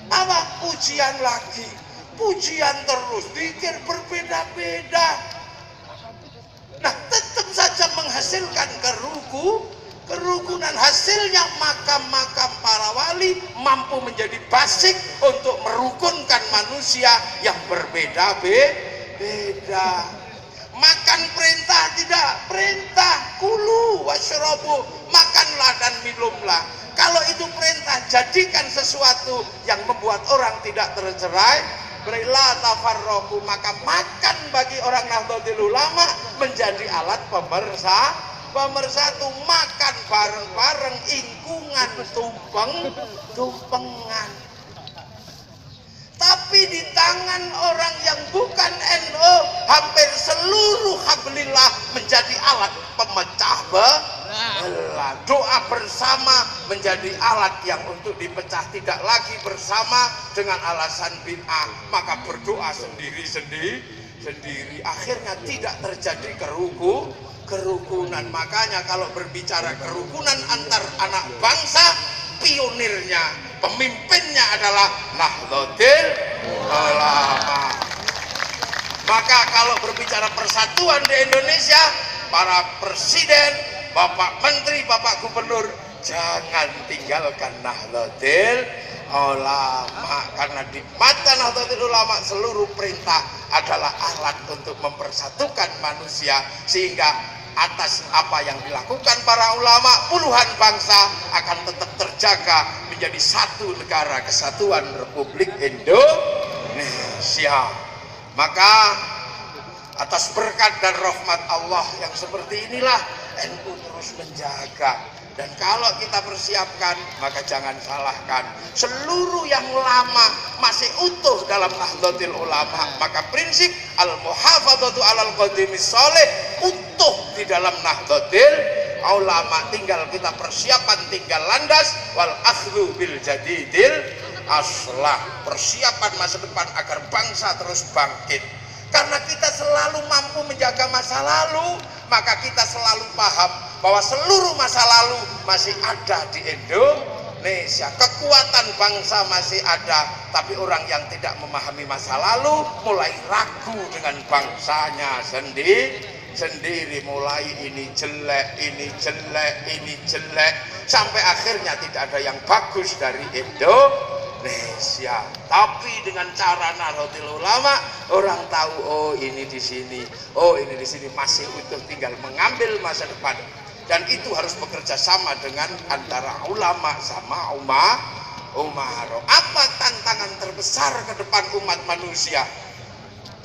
Apa? Pujian lagi, pujian terus, pikir berbeda-beda. Nah, tetap saja menghasilkan kerukunan. Hasilnya makam-makam para wali mampu menjadi basic untuk merukunkan manusia yang berbeda-beda. Makan perintah tidak? Perintah kulu washrabu, makanlah dan minumlah. Kalau itu perintah, jadikan sesuatu yang membuat orang tidak la tafarraqu, maka makan bagi orang Nahdlatul Ulama menjadi alat pemersatu, makan bareng-bareng, ingkungan, tumpengan. Tapi di tangan orang yang bukan NU, hampir seluruh hablillah menjadi alat pemecah belah. Doa bersama menjadi alat yang untuk dipecah, tidak lagi bersama dengan alasan bid'ah, maka berdoa sendiri. Akhirnya tidak terjadi kerukunan. Makanya kalau berbicara kerukunan antar anak bangsa, pionirnya, pemimpinnya adalah Nahdlatul Ulama. Maka kalau berbicara persatuan di Indonesia, para presiden, Bapak Menteri, Bapak Gubernur, jangan tinggalkan Nahdlatul Ulama, karena di mata Nahdlatul Ulama seluruh perintah adalah alat untuk mempersatukan manusia, sehingga atas apa yang dilakukan para ulama, puluhan bangsa akan tetap terjaga menjadi satu negara kesatuan Republik Indonesia. Maka atas berkat dan rahmat Allah yang seperti inilah NU terus menjaga. Dan kalau kita persiapkan, maka jangan salahkan seluruh yang lama masih utuh dalam Nahdlatul Ulama. Maka prinsip al-muhafadzatu alal qadimis sholih utuh di dalam Nahdlatul Ulama. Tinggal kita persiapan, tinggal landas, wal akhdhu bil jadidil aslah. Persiapan masa depan agar bangsa terus bangkit. Karena kita selalu mampu menjaga masa lalu, maka kita selalu paham bahwa seluruh masa lalu masih ada di Indonesia. Kekuatan bangsa masih ada, tapi orang yang tidak memahami masa lalu mulai ragu dengan bangsanya sendiri. Mulai ini jelek, sampai akhirnya tidak ada yang bagus dari Indonesia. Tapi dengan cara Nahdlatul Ulama, orang tahu, oh ini di sini, oh ini di sini, masih utuh, tinggal mengambil masa depan. Dan itu harus bekerja sama dengan antara ulama sama umaro. Apa tantangan terbesar ke depan umat manusia?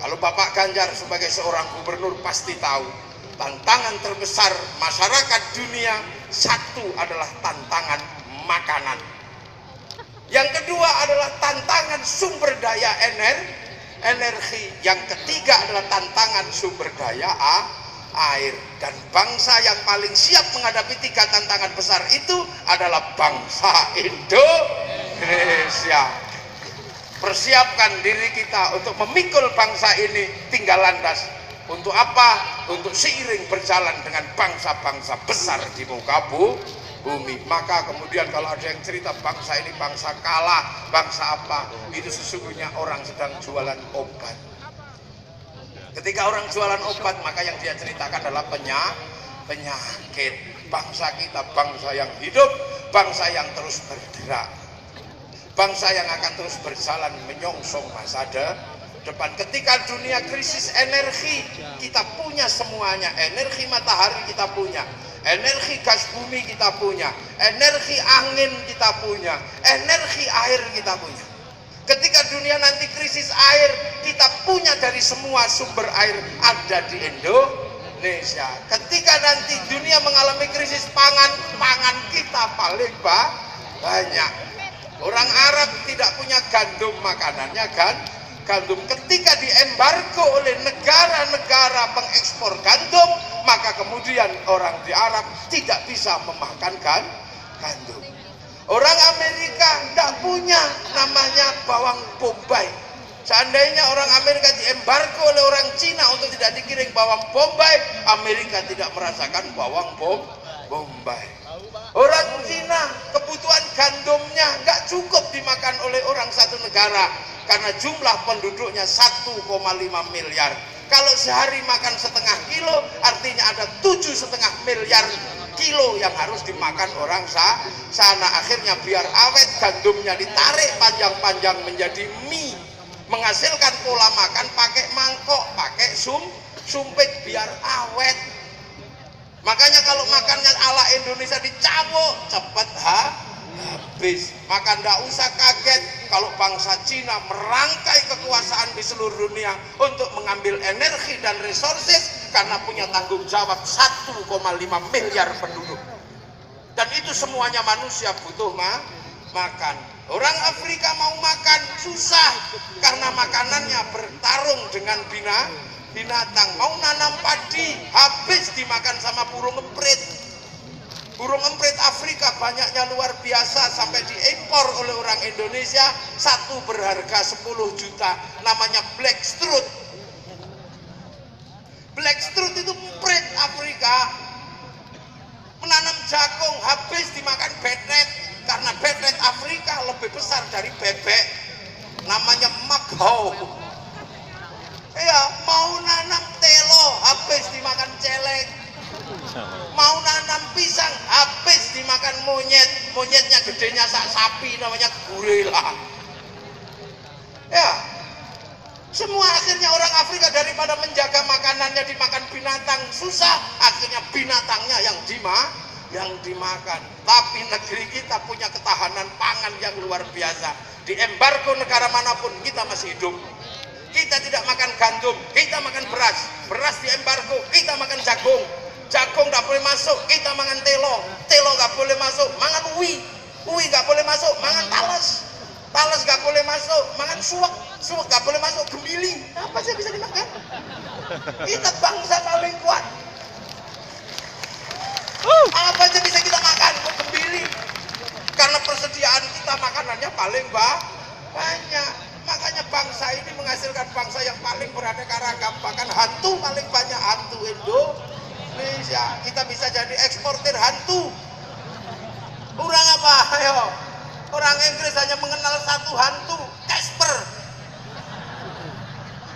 Kalau Bapak Ganjar sebagai seorang gubernur pasti tahu, tantangan terbesar masyarakat dunia satu adalah tantangan makanan. Yang kedua adalah tantangan sumber daya energi. Yang ketiga adalah tantangan sumber daya air. Dan bangsa yang paling siap menghadapi tiga tantangan besar itu adalah bangsa Indonesia. Persiapkan diri kita untuk memikul bangsa ini, tinggal landas. Untuk apa? Untuk seiring berjalan dengan bangsa-bangsa besar di muka bumi. Maka kemudian kalau ada yang cerita bangsa ini bangsa kalah, bangsa apa, itu sesungguhnya orang sedang jualan obat. Ketika orang jualan obat, maka yang dia ceritakan adalah penyakit. Bangsa kita bangsa yang hidup, bangsa yang terus bergerak, bangsa yang akan terus berjalan menyongsong masa depan. Ketika dunia krisis energi, kita punya semuanya. Energi matahari kita punya, energi gas bumi kita punya, energi angin kita punya, energi air kita punya. Ketika dunia nanti krisis air, kita punya dari semua sumber air ada di Indonesia. Ketika nanti dunia mengalami krisis pangan, pangan kita paling banyak. Orang Arab tidak punya gandum, makanannya gandum. Ketika diembargo oleh negara-negara pengekspor gandum, maka kemudian orang di Arab tidak bisa memakan gandum. Orang Amerika tidak punya namanya bawang bombay. Seandainya orang Amerika diembargo oleh orang Cina untuk tidak dikirim bawang bombay, Amerika tidak merasakan bawang bombay. Orang Cina kebutuhan gandumnya nggak cukup dimakan oleh orang satu negara karena jumlah penduduknya 1,5 miliar. Kalau sehari makan setengah kilo, artinya ada 7,5 miliar kilo yang harus dimakan orang sana. Akhirnya biar awet, gandumnya ditarik panjang-panjang menjadi mie, menghasilkan pola makan pakai mangkok, pakai sumpit biar awet. Makanya kalau makannya ala Indonesia dicabuk, cepet habis. Makan nggak usah kaget, kalau bangsa Cina merangkai kekuasaan di seluruh dunia untuk mengambil energi dan resources karena punya tanggung jawab 1,5 miliar penduduk. Dan itu semuanya manusia butuh makan. Orang Afrika mau makan susah karena makanannya bertarung dengan binatang. Mau nanam padi habis dimakan sama burung emprit. Burung emprit Afrika banyaknya luar biasa sampai diimpor oleh orang Indonesia, satu berharga 10 juta, namanya blackstrut. Blackstrut itu emprit Afrika, menanam jagung habis dimakan bedret, karena bedret Afrika lebih besar dari bebek, namanya maghau. Ya, mau nanam telo habis dimakan celeng. Mau nanam pisang habis dimakan monyetnya gedenya sapi namanya gorila. Ya, semua akhirnya orang Afrika daripada menjaga makanannya dimakan binatang susah, akhirnya binatangnya yang dimakan. Tapi negeri kita punya ketahanan pangan yang luar biasa. Di embargo negara manapun kita masih hidup. Kita tidak makan gandum, kita makan beras. Beras di embargo, kita makan jagung. Jagung nggak boleh masuk, kita makan telo. Telo nggak boleh masuk, makan uwi. Uwi nggak boleh masuk, makan talas. Talas nggak boleh masuk, makan suwak. Suwak nggak boleh masuk, gembili. Apa sih bisa dimakan? Kita bangsa paling kuat. Apa aja bisa kita makan, kok gembili. Karena persediaan kita makanannya paling banyak. Makanya bangsa ini menghasilkan bangsa yang paling beraneka ragam. Bahkan hantu paling banyak, hantu Indonesia. Kita bisa jadi eksportir hantu. Orang apa? Ayo. Orang Inggris hanya mengenal satu hantu, Casper.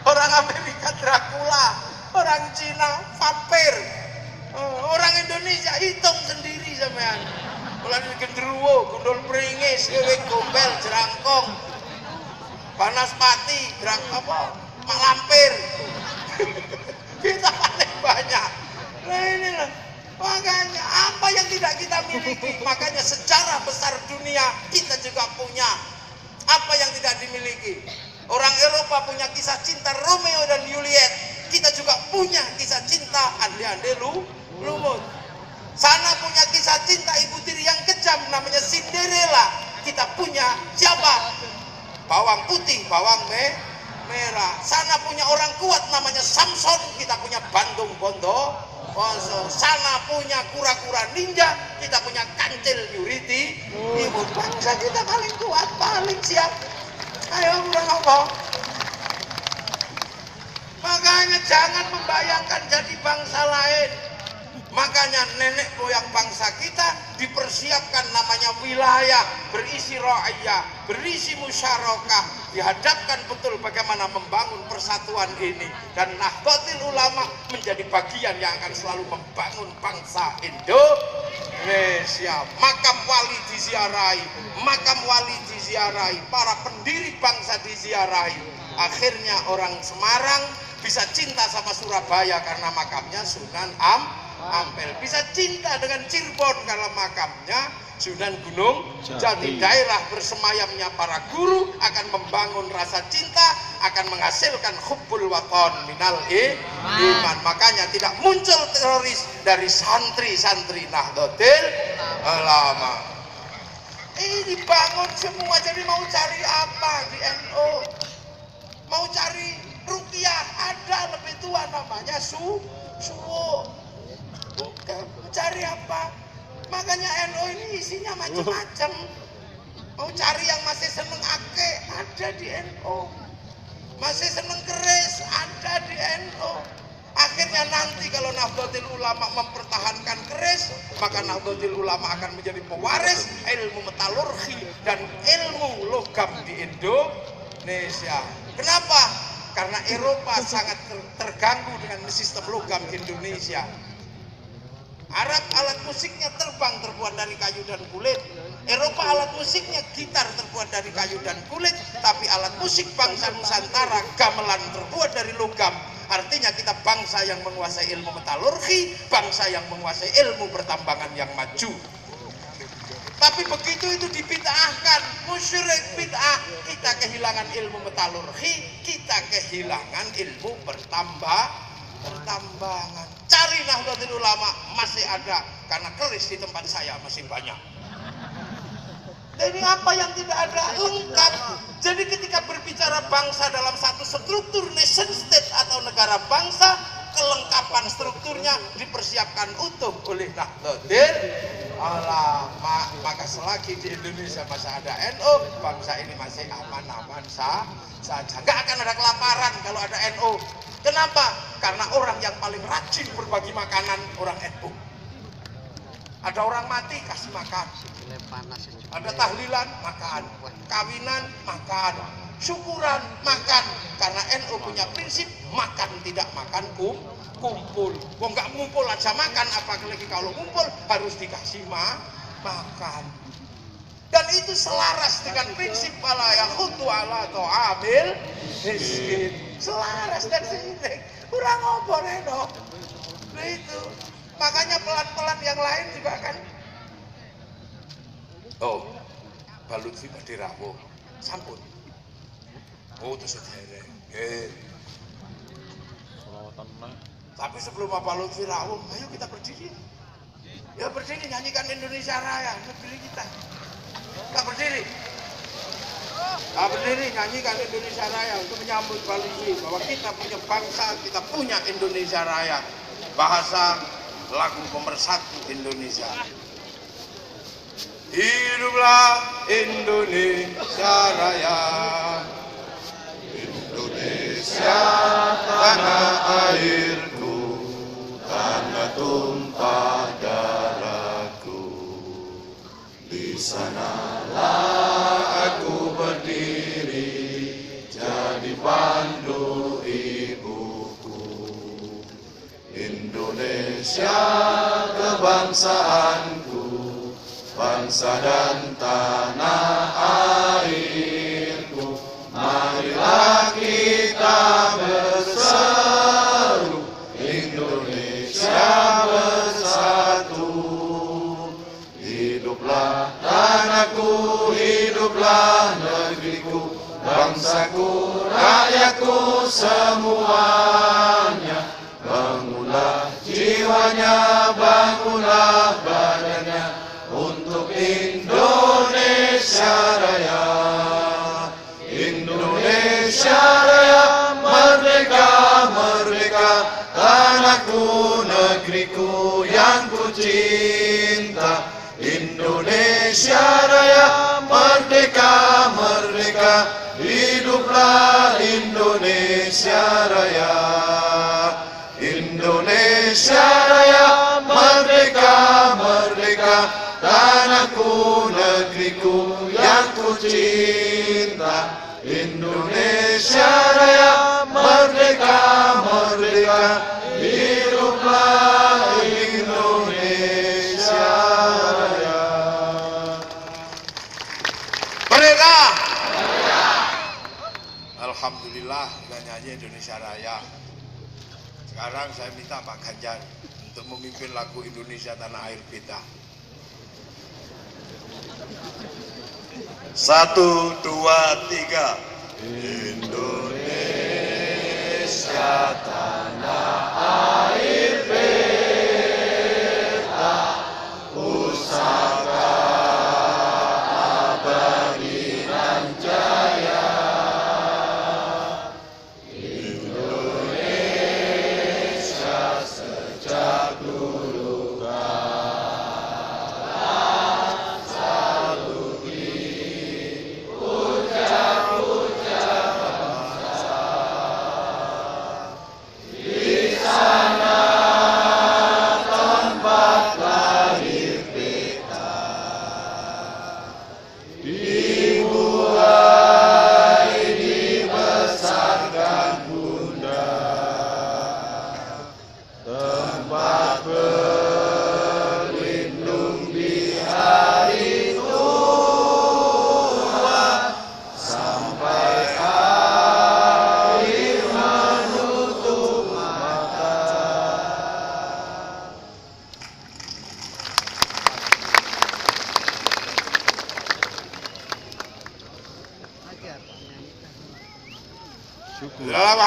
Orang Amerika Dracula. Orang Cina vampir. Orang Indonesia hitung sendiri sampean. Mulai genderuwo, gundul pringis, ewek gombel, jerangkong, banaspati, mak lampir. Kita paling banyak. Nah ini loh. Makanya apa yang tidak kita miliki, makanya sejarah besar dunia kita juga punya apa yang tidak dimiliki. Orang Eropa punya kisah cinta Romeo dan Juliet, kita juga punya kisah cinta Ande-ande lumut. Sana punya kisah cinta ibu tiri yang kejam namanya Cinderella, kita punya siapa? Bawang putih, bawang merah. Sana punya orang kuat namanya Samson, kita punya Bandung Bondowoso. Sana punya kura-kura ninja, kita punya Kancil Yuriti. Ibu bangsa kita paling kuat, paling siap. Ayo kurang apa? Makanya jangan membayangkan jadi bangsa lain. Makanya nenek moyang bangsa kita dipersiapkan namanya wilayah, berisi ra'iyah, berisi musyarakah, dihadapkan betul bagaimana membangun persatuan ini. Dan Nahdlatul Ulama menjadi bagian yang akan selalu membangun bangsa Indonesia. Makam wali diziarahi, para pendiri bangsa diziarahi. Akhirnya orang Semarang bisa cinta sama Surabaya karena makamnya Sunan Ampel, bisa cinta dengan Cirebon karena makamnya Sunan Gunung Jati. Daerah bersemayamnya para guru akan membangun rasa cinta, akan menghasilkan hubbul waton minal iman. Makanya tidak muncul teroris dari santri-santri Nahdlatul Ulama. Ini dibangun semua. Jadi mau cari apa di NU? Mau cari rukiah, ada lebih tua namanya suwo. Bukan, cari apa? Makanya NU ini isinya macam-macam. Mau cari yang masih seneng ake, ada di NU. Masih seneng keris, ada di NU. Akhirnya nanti kalau Nahdlatul Ulama mempertahankan keris, maka Nahdlatul Ulama akan menjadi pewaris ilmu metalurgi dan ilmu logam di Indonesia. Kenapa? Karena Eropa sangat terganggu dengan sistem logam Indonesia. Arab alat musiknya terbang terbuat dari kayu dan kulit. Eropa alat musiknya gitar terbuat dari kayu dan kulit. Tapi alat musik bangsa Nusantara gamelan terbuat dari logam. Artinya kita bangsa yang menguasai ilmu metalurgi, bangsa yang menguasai ilmu pertambangan yang maju. Tapi begitu itu dibid'ahkan, musyrik bid'ah, kita kehilangan ilmu metalurgi, kita kehilangan ilmu pertambangan. Cari Nahdlatul Ulama, masih ada, karena keris di tempat saya masih banyak. Jadi apa yang tidak ada? Lengkap. Jadi ketika berbicara bangsa dalam satu struktur nation state atau negara bangsa, kelengkapan strukturnya dipersiapkan utuh oleh Nahdlatul Ulama. Maka selagi di Indonesia masih ada NU, bangsa ini masih aman-aman saja. Gak akan ada kelaparan kalau ada NU. Kenapa? Karena orang yang paling rajin berbagi makanan orang NU. Ada orang mati kasih makan, ada tahlilan makan, kawinan makan, syukuran makan. Karena NU punya prinsip makan tidak makan kumpul. Kok nggak ngumpul aja makan, apalagi kalau ngumpul harus dikasih makan. Dan itu selaras dengan prinsip wala yakhutu ala ta'amil miskin. Selaras dan seiring. Kurang ngopo NU. Nah itu. Makanya pelan-pelan yang lain juga kan. Oh, balut sih pada rawuh. Sampun. Oh, itu sederek. Tapi sebelum Bapak Lutfi rawuh, ayo kita berdiri. Ya berdiri nyanyikan Indonesia Raya, negeri kita. Kita berdiri. Kita berdiri nyanyikan Indonesia Raya untuk menyambut Pak Lutfi bahwa kita punya bangsa, kita punya Indonesia Raya. Bahasa lagu pemersatu Indonesia. Hiduplah Indonesia Raya, Indonesia tanah airku, tanah tumpah darahku. Di sanalah aku berdiri, jadi pandu ibuku. Indonesia kebangsaanku, bangsa dan tanah airku. Marilah kita berseru, Indonesia bersatu. Hiduplah tanahku, hiduplah negeriku, bangsaku, rakyatku semuanya. Bangunlah jiwanya, bangunlah badannya untuk Indonesia Raya. Indonesia Raya, merdeka, merdeka, tanahku, negeriku yang ku cinta. Indonesia Raya, merdeka, merdeka, hiduplah Indonesia Raya. Indonesia Raya, merdeka, merdeka, tanahku, negeriku yang ku cinta. Indonesia Raya, merdeka, merdeka, hiduplah Indonesia Raya. Merdeka! Alhamdulillah kita nyanyi Indonesia Raya. Sekarang saya minta Pak Ganjar untuk memimpin lagu Indonesia Tanah Air Kita. 1, 2, 3. Indonesia tanah air beta, pusaka abadi dan jaya. Indonesia sejak dulu kala selalu dipuja-puja bangsa.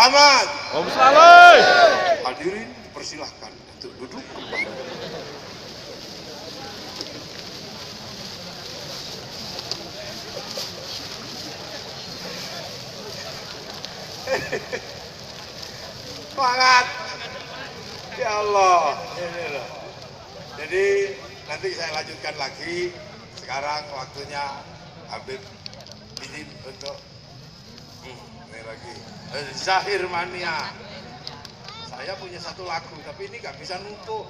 Selamat. Om Selamat. Hadirin dipersilahkan untuk duduk kembali. Semangat. Ya Allah. Ini loh. Jadi nanti saya lanjutkan lagi. Sekarang waktunya Habib izin untuk ini lagi Zahir Mania. Saya punya satu lagu tapi ini nggak bisa numpuk.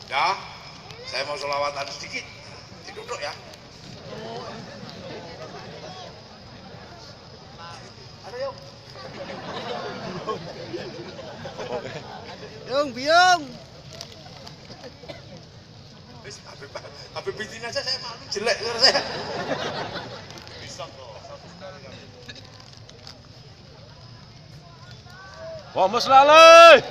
Ya, saya mau sholawatan sedikit. Duduk ya. Ada yuk. Yung, Biung. Habib bikin aja saya malu jelek suara saya. Bisa kok, satu sekali lagi. Om Selamat.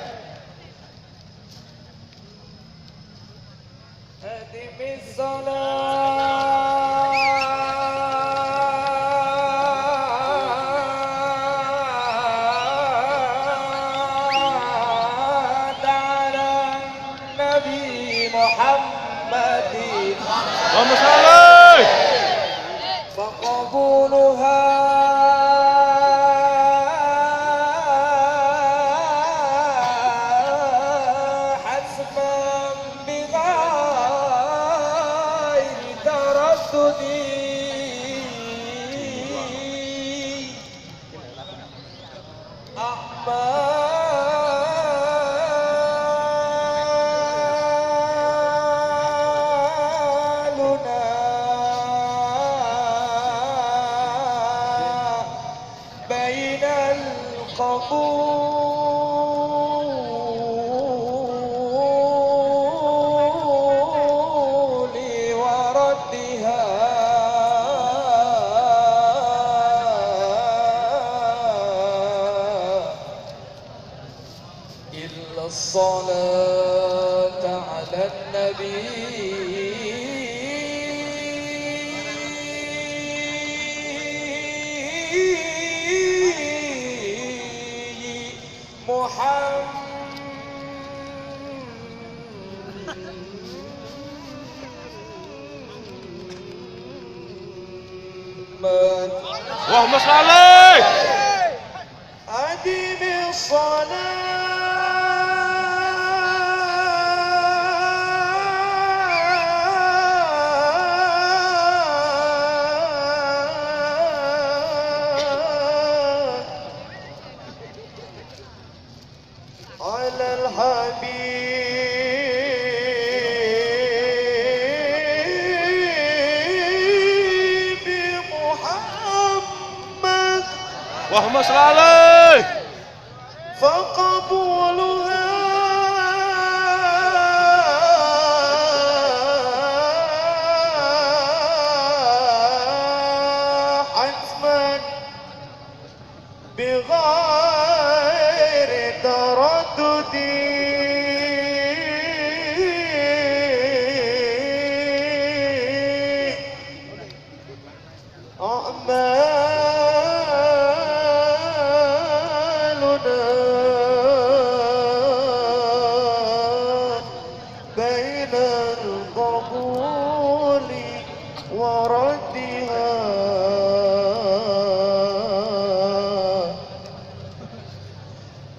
Om Selamat. فقبولها حسبا بغير تردد بين القبول وردها إلا الصلاة على النبي محمد Om Selamat. أدم الصلاة على الحبيب محمد Om Selamat. فقبولها حتما بغير تردد أعمالنا بين القبول وردها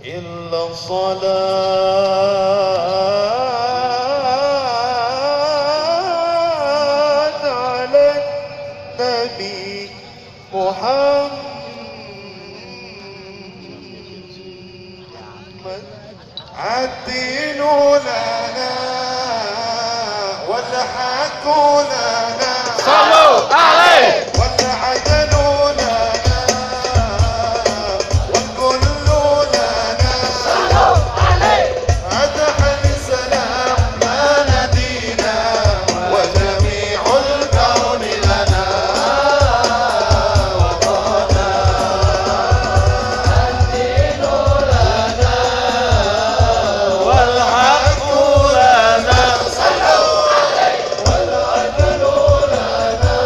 إلا الصلاة على النبي محمد الدين لنا والحق لنا Sallu alaihi. والعدل لنا والكل لنا أدحى السلام ما ندينا وجميع الكون لنا وطنا الدين لنا والحق لنا والعدل لنا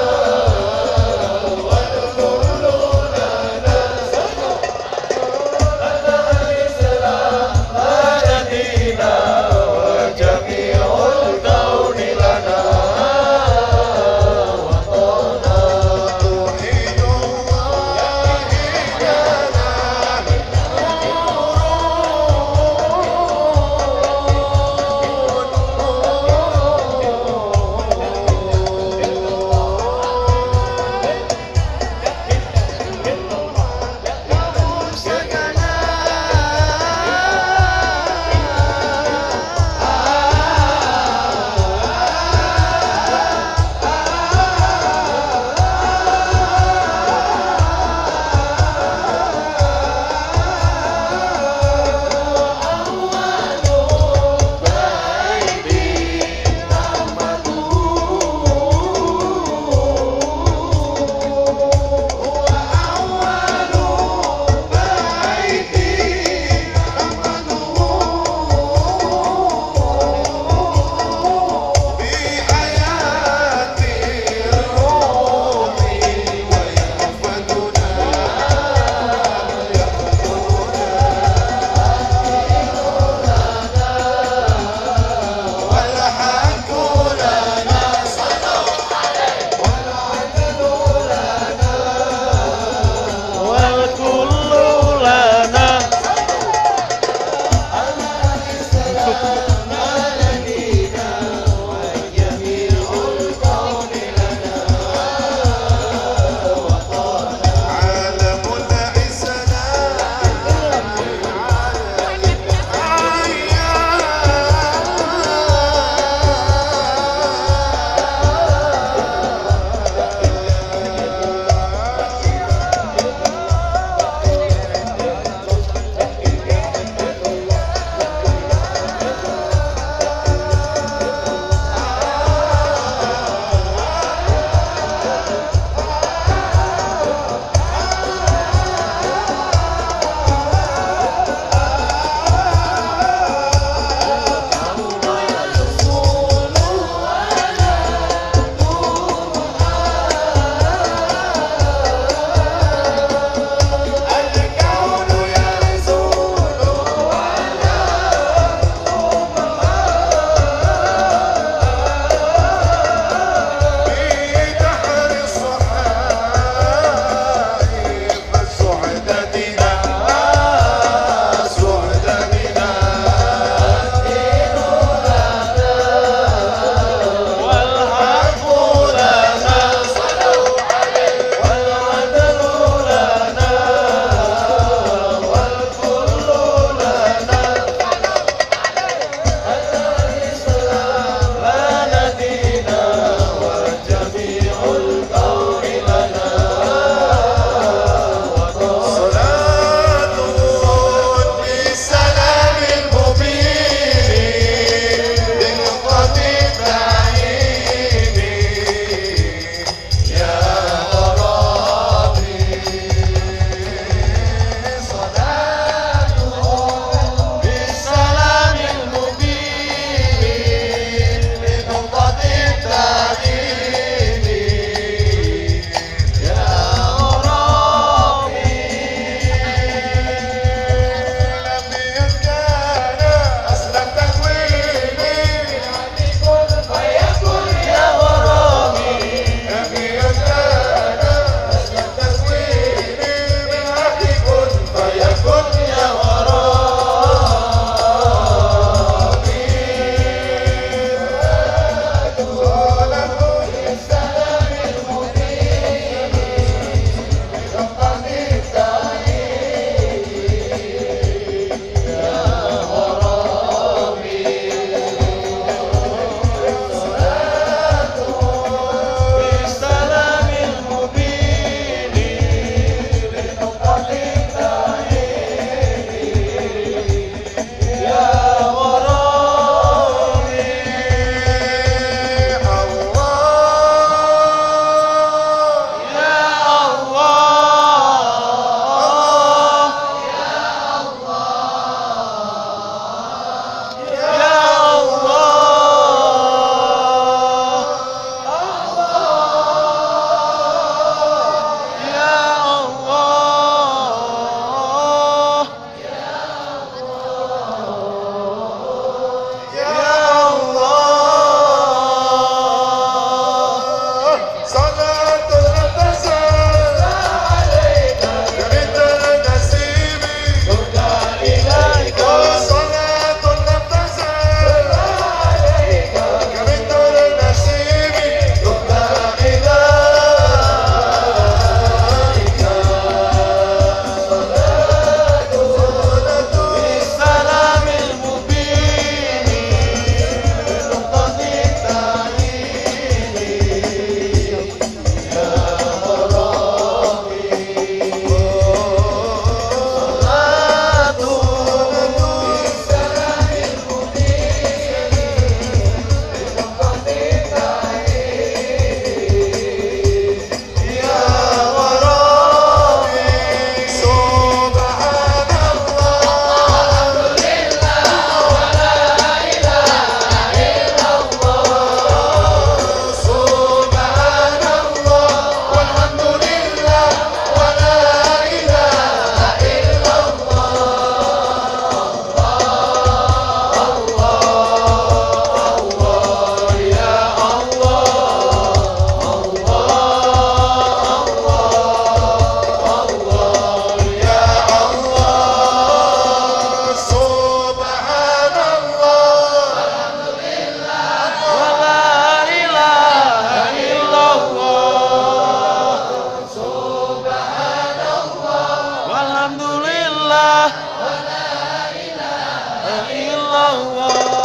illallah, la ilaha illallah.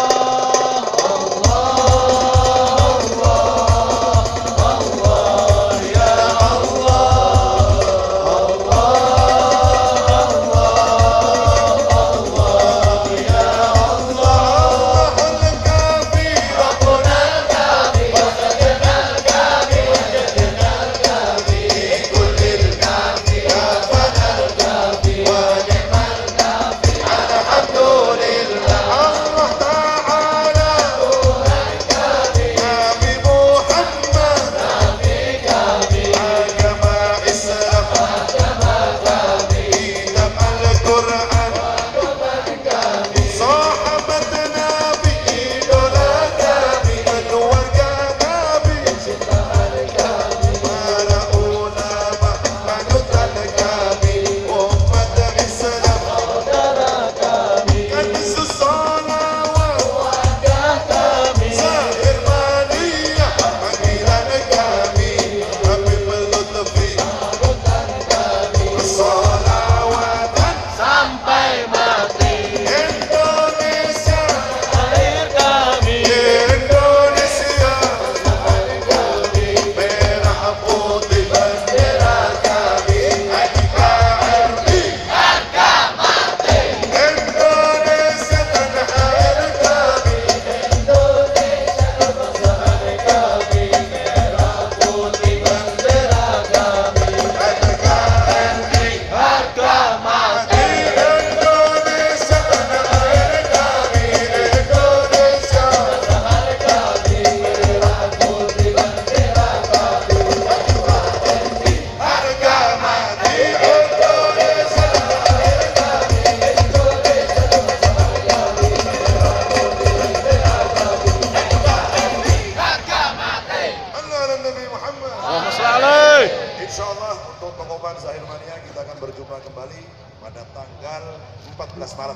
Insyaallah untuk pengumuman Zahir Mania kita akan berjumpa kembali pada tanggal 14 Maret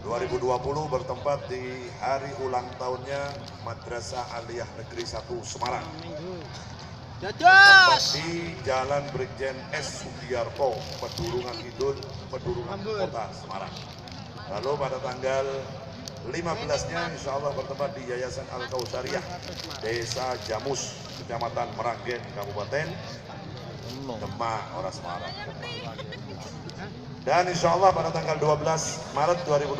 2020 bertempat di hari ulang tahunnya Madrasah Aliyah Negeri 1 Semarang. Bertempat di Jalan Brigjen S. Sudiarto, Pedurungan Kidul, Pedurungan Kota Semarang. Lalu pada tanggal 15-nya insya Allah bertempat di Yayasan Al-Kausariyah Desa Jamus, Kecamatan Meranggen, Kabupaten Demak, Kota Semarang. Dan insya Allah pada tanggal 12 Maret 2020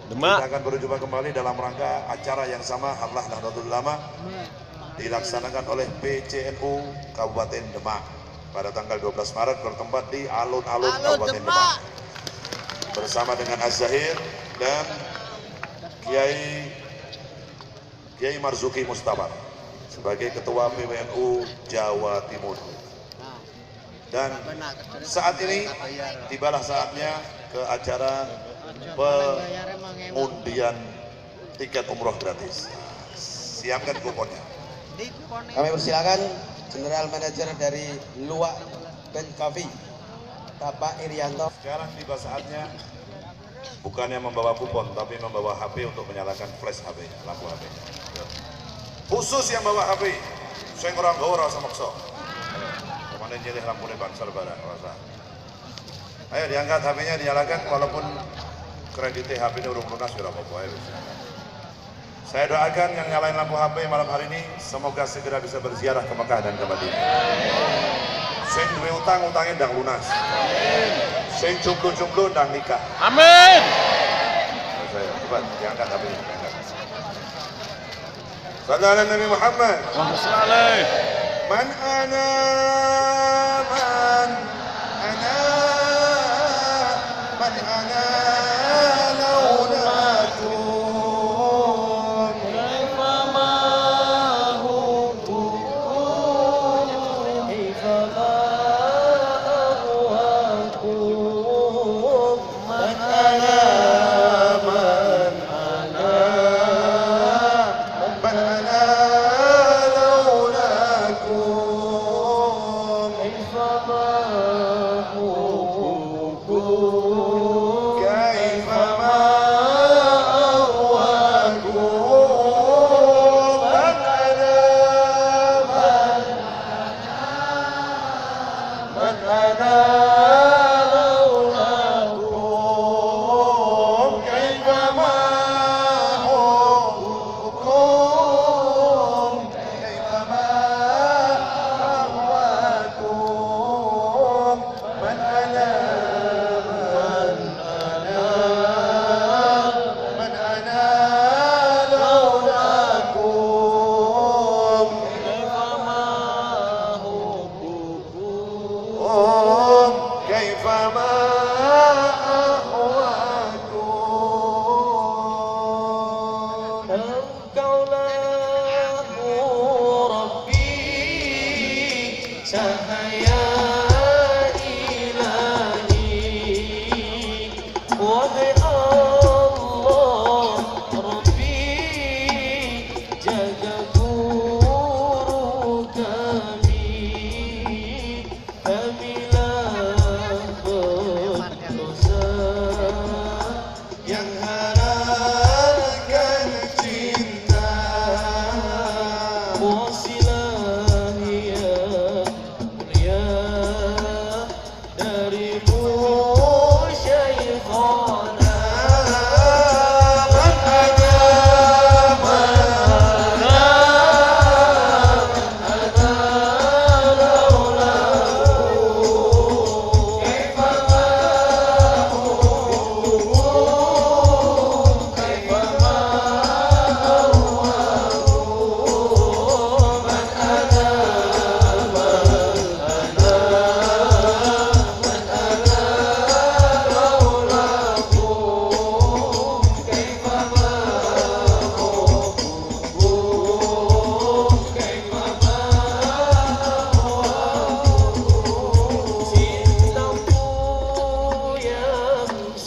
kita akan berjumpa kembali dalam rangka acara yang sama, Harlah Nahdlatul Ulama, dilaksanakan oleh PCNU Kabupaten Demak pada tanggal 12 Maret bertempat di alun-alun Kabupaten Demak bersama dengan Az-Zahir dan Kiai Marzuki Mustafa sebagai Ketua PWNU Jawa Timur. Dan saat ini tibalah saatnya ke acara pengundian tiket umroh gratis. Siapkan kuponnya. Kami persilakan General Manager dari Luwak Ben Kafi, Bapak Irianto. Sekarang tiba saatnya bukannya membawa kupon, tapi membawa HP untuk menyalakan flash HP, lampu HP. Khusus yang bawa HP, saya ngurang gawa rasa makso. Kemana nyilih lampunya bangsal barang, rasa. Ayo diangkat HP-nya, dinyalakan, walaupun kreditnya HP-nya udah lunas, sudah apa-apa. Ayo. Saya doakan yang nyalain lampu HP malam hari ini, semoga segera bisa berziarah ke Mekah dan ke Madinah. Sing duwe utang, utangnya ndang lunas. Sing jomblo-jomblo ndang nikah. Amin. Saya coba diangkat HP-nya, diangkat. Sallallahu Nabi Muhammad. Allahumma shalli alaihi. Man ana launakum kaifa ma hukukum kaifa ma ahwakum man ana launakum kaifa ma hukukum kaifa ma ahwakum man ana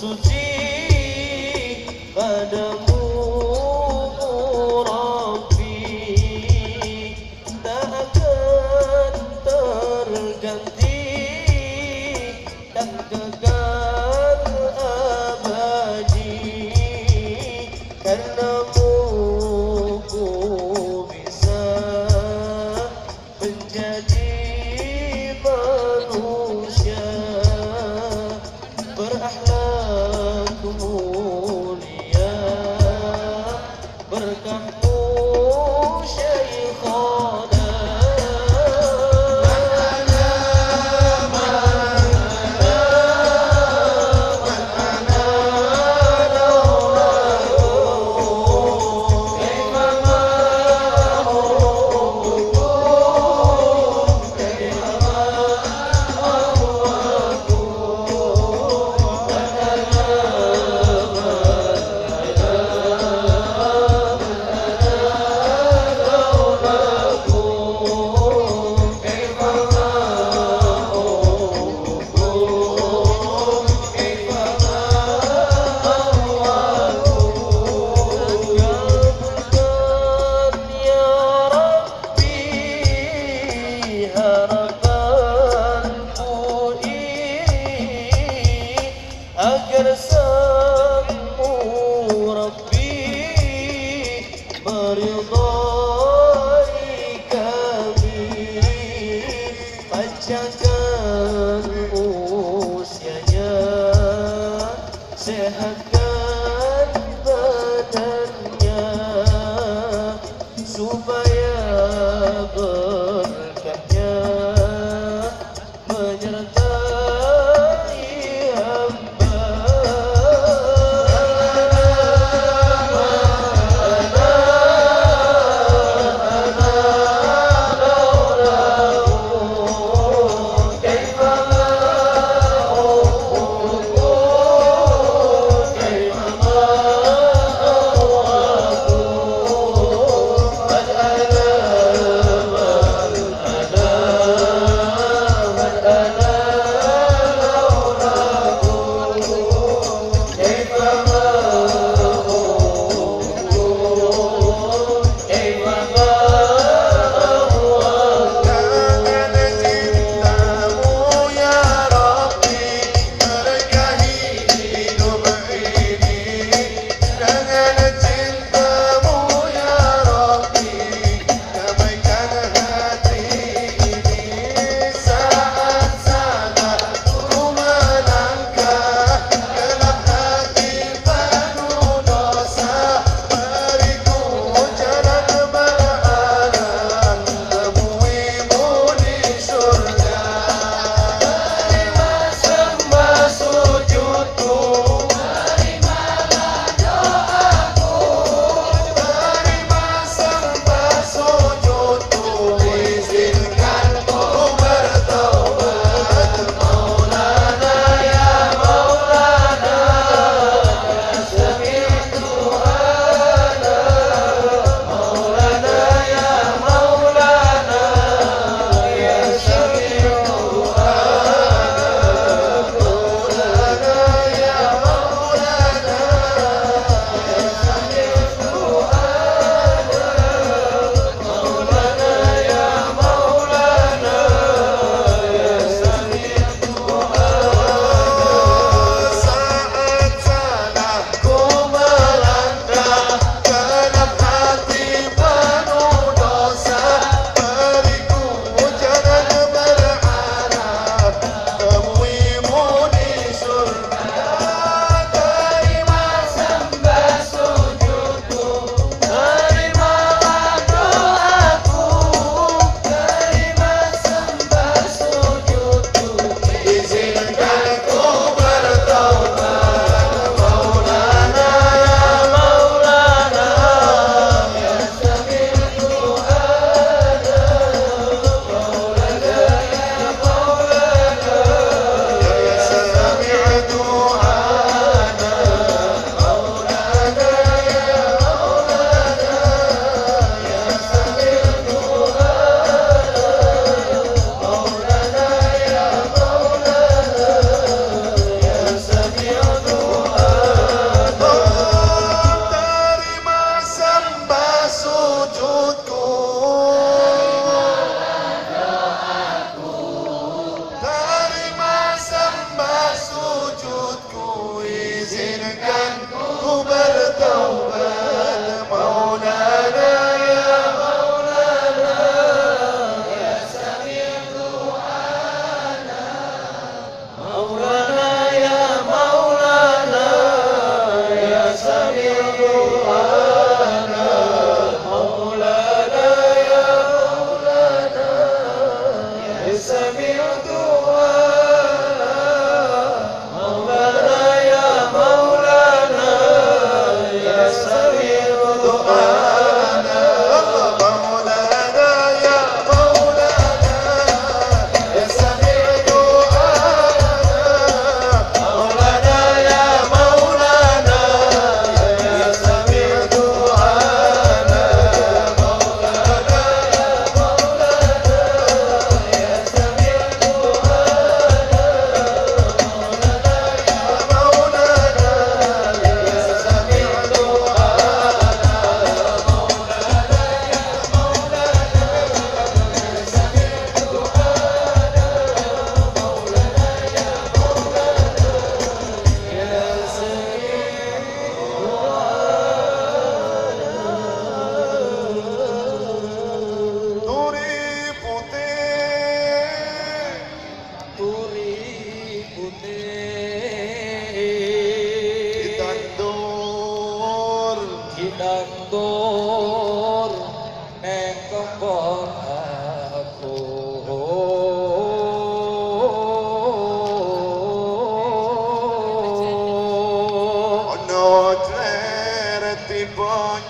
suci padamu Rabbi, tak akan terganti dan kekal abadi. Karenamu ku bisa menjadi manusia berakhlak mulia, berkahmu Syekhana. Agar semua Rabbi meridai kami, panjangkan usianya, sehatkan badannya, supaya berkahnya menyertai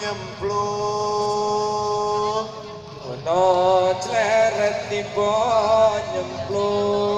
nyemplung ono cleret tiba nyemplung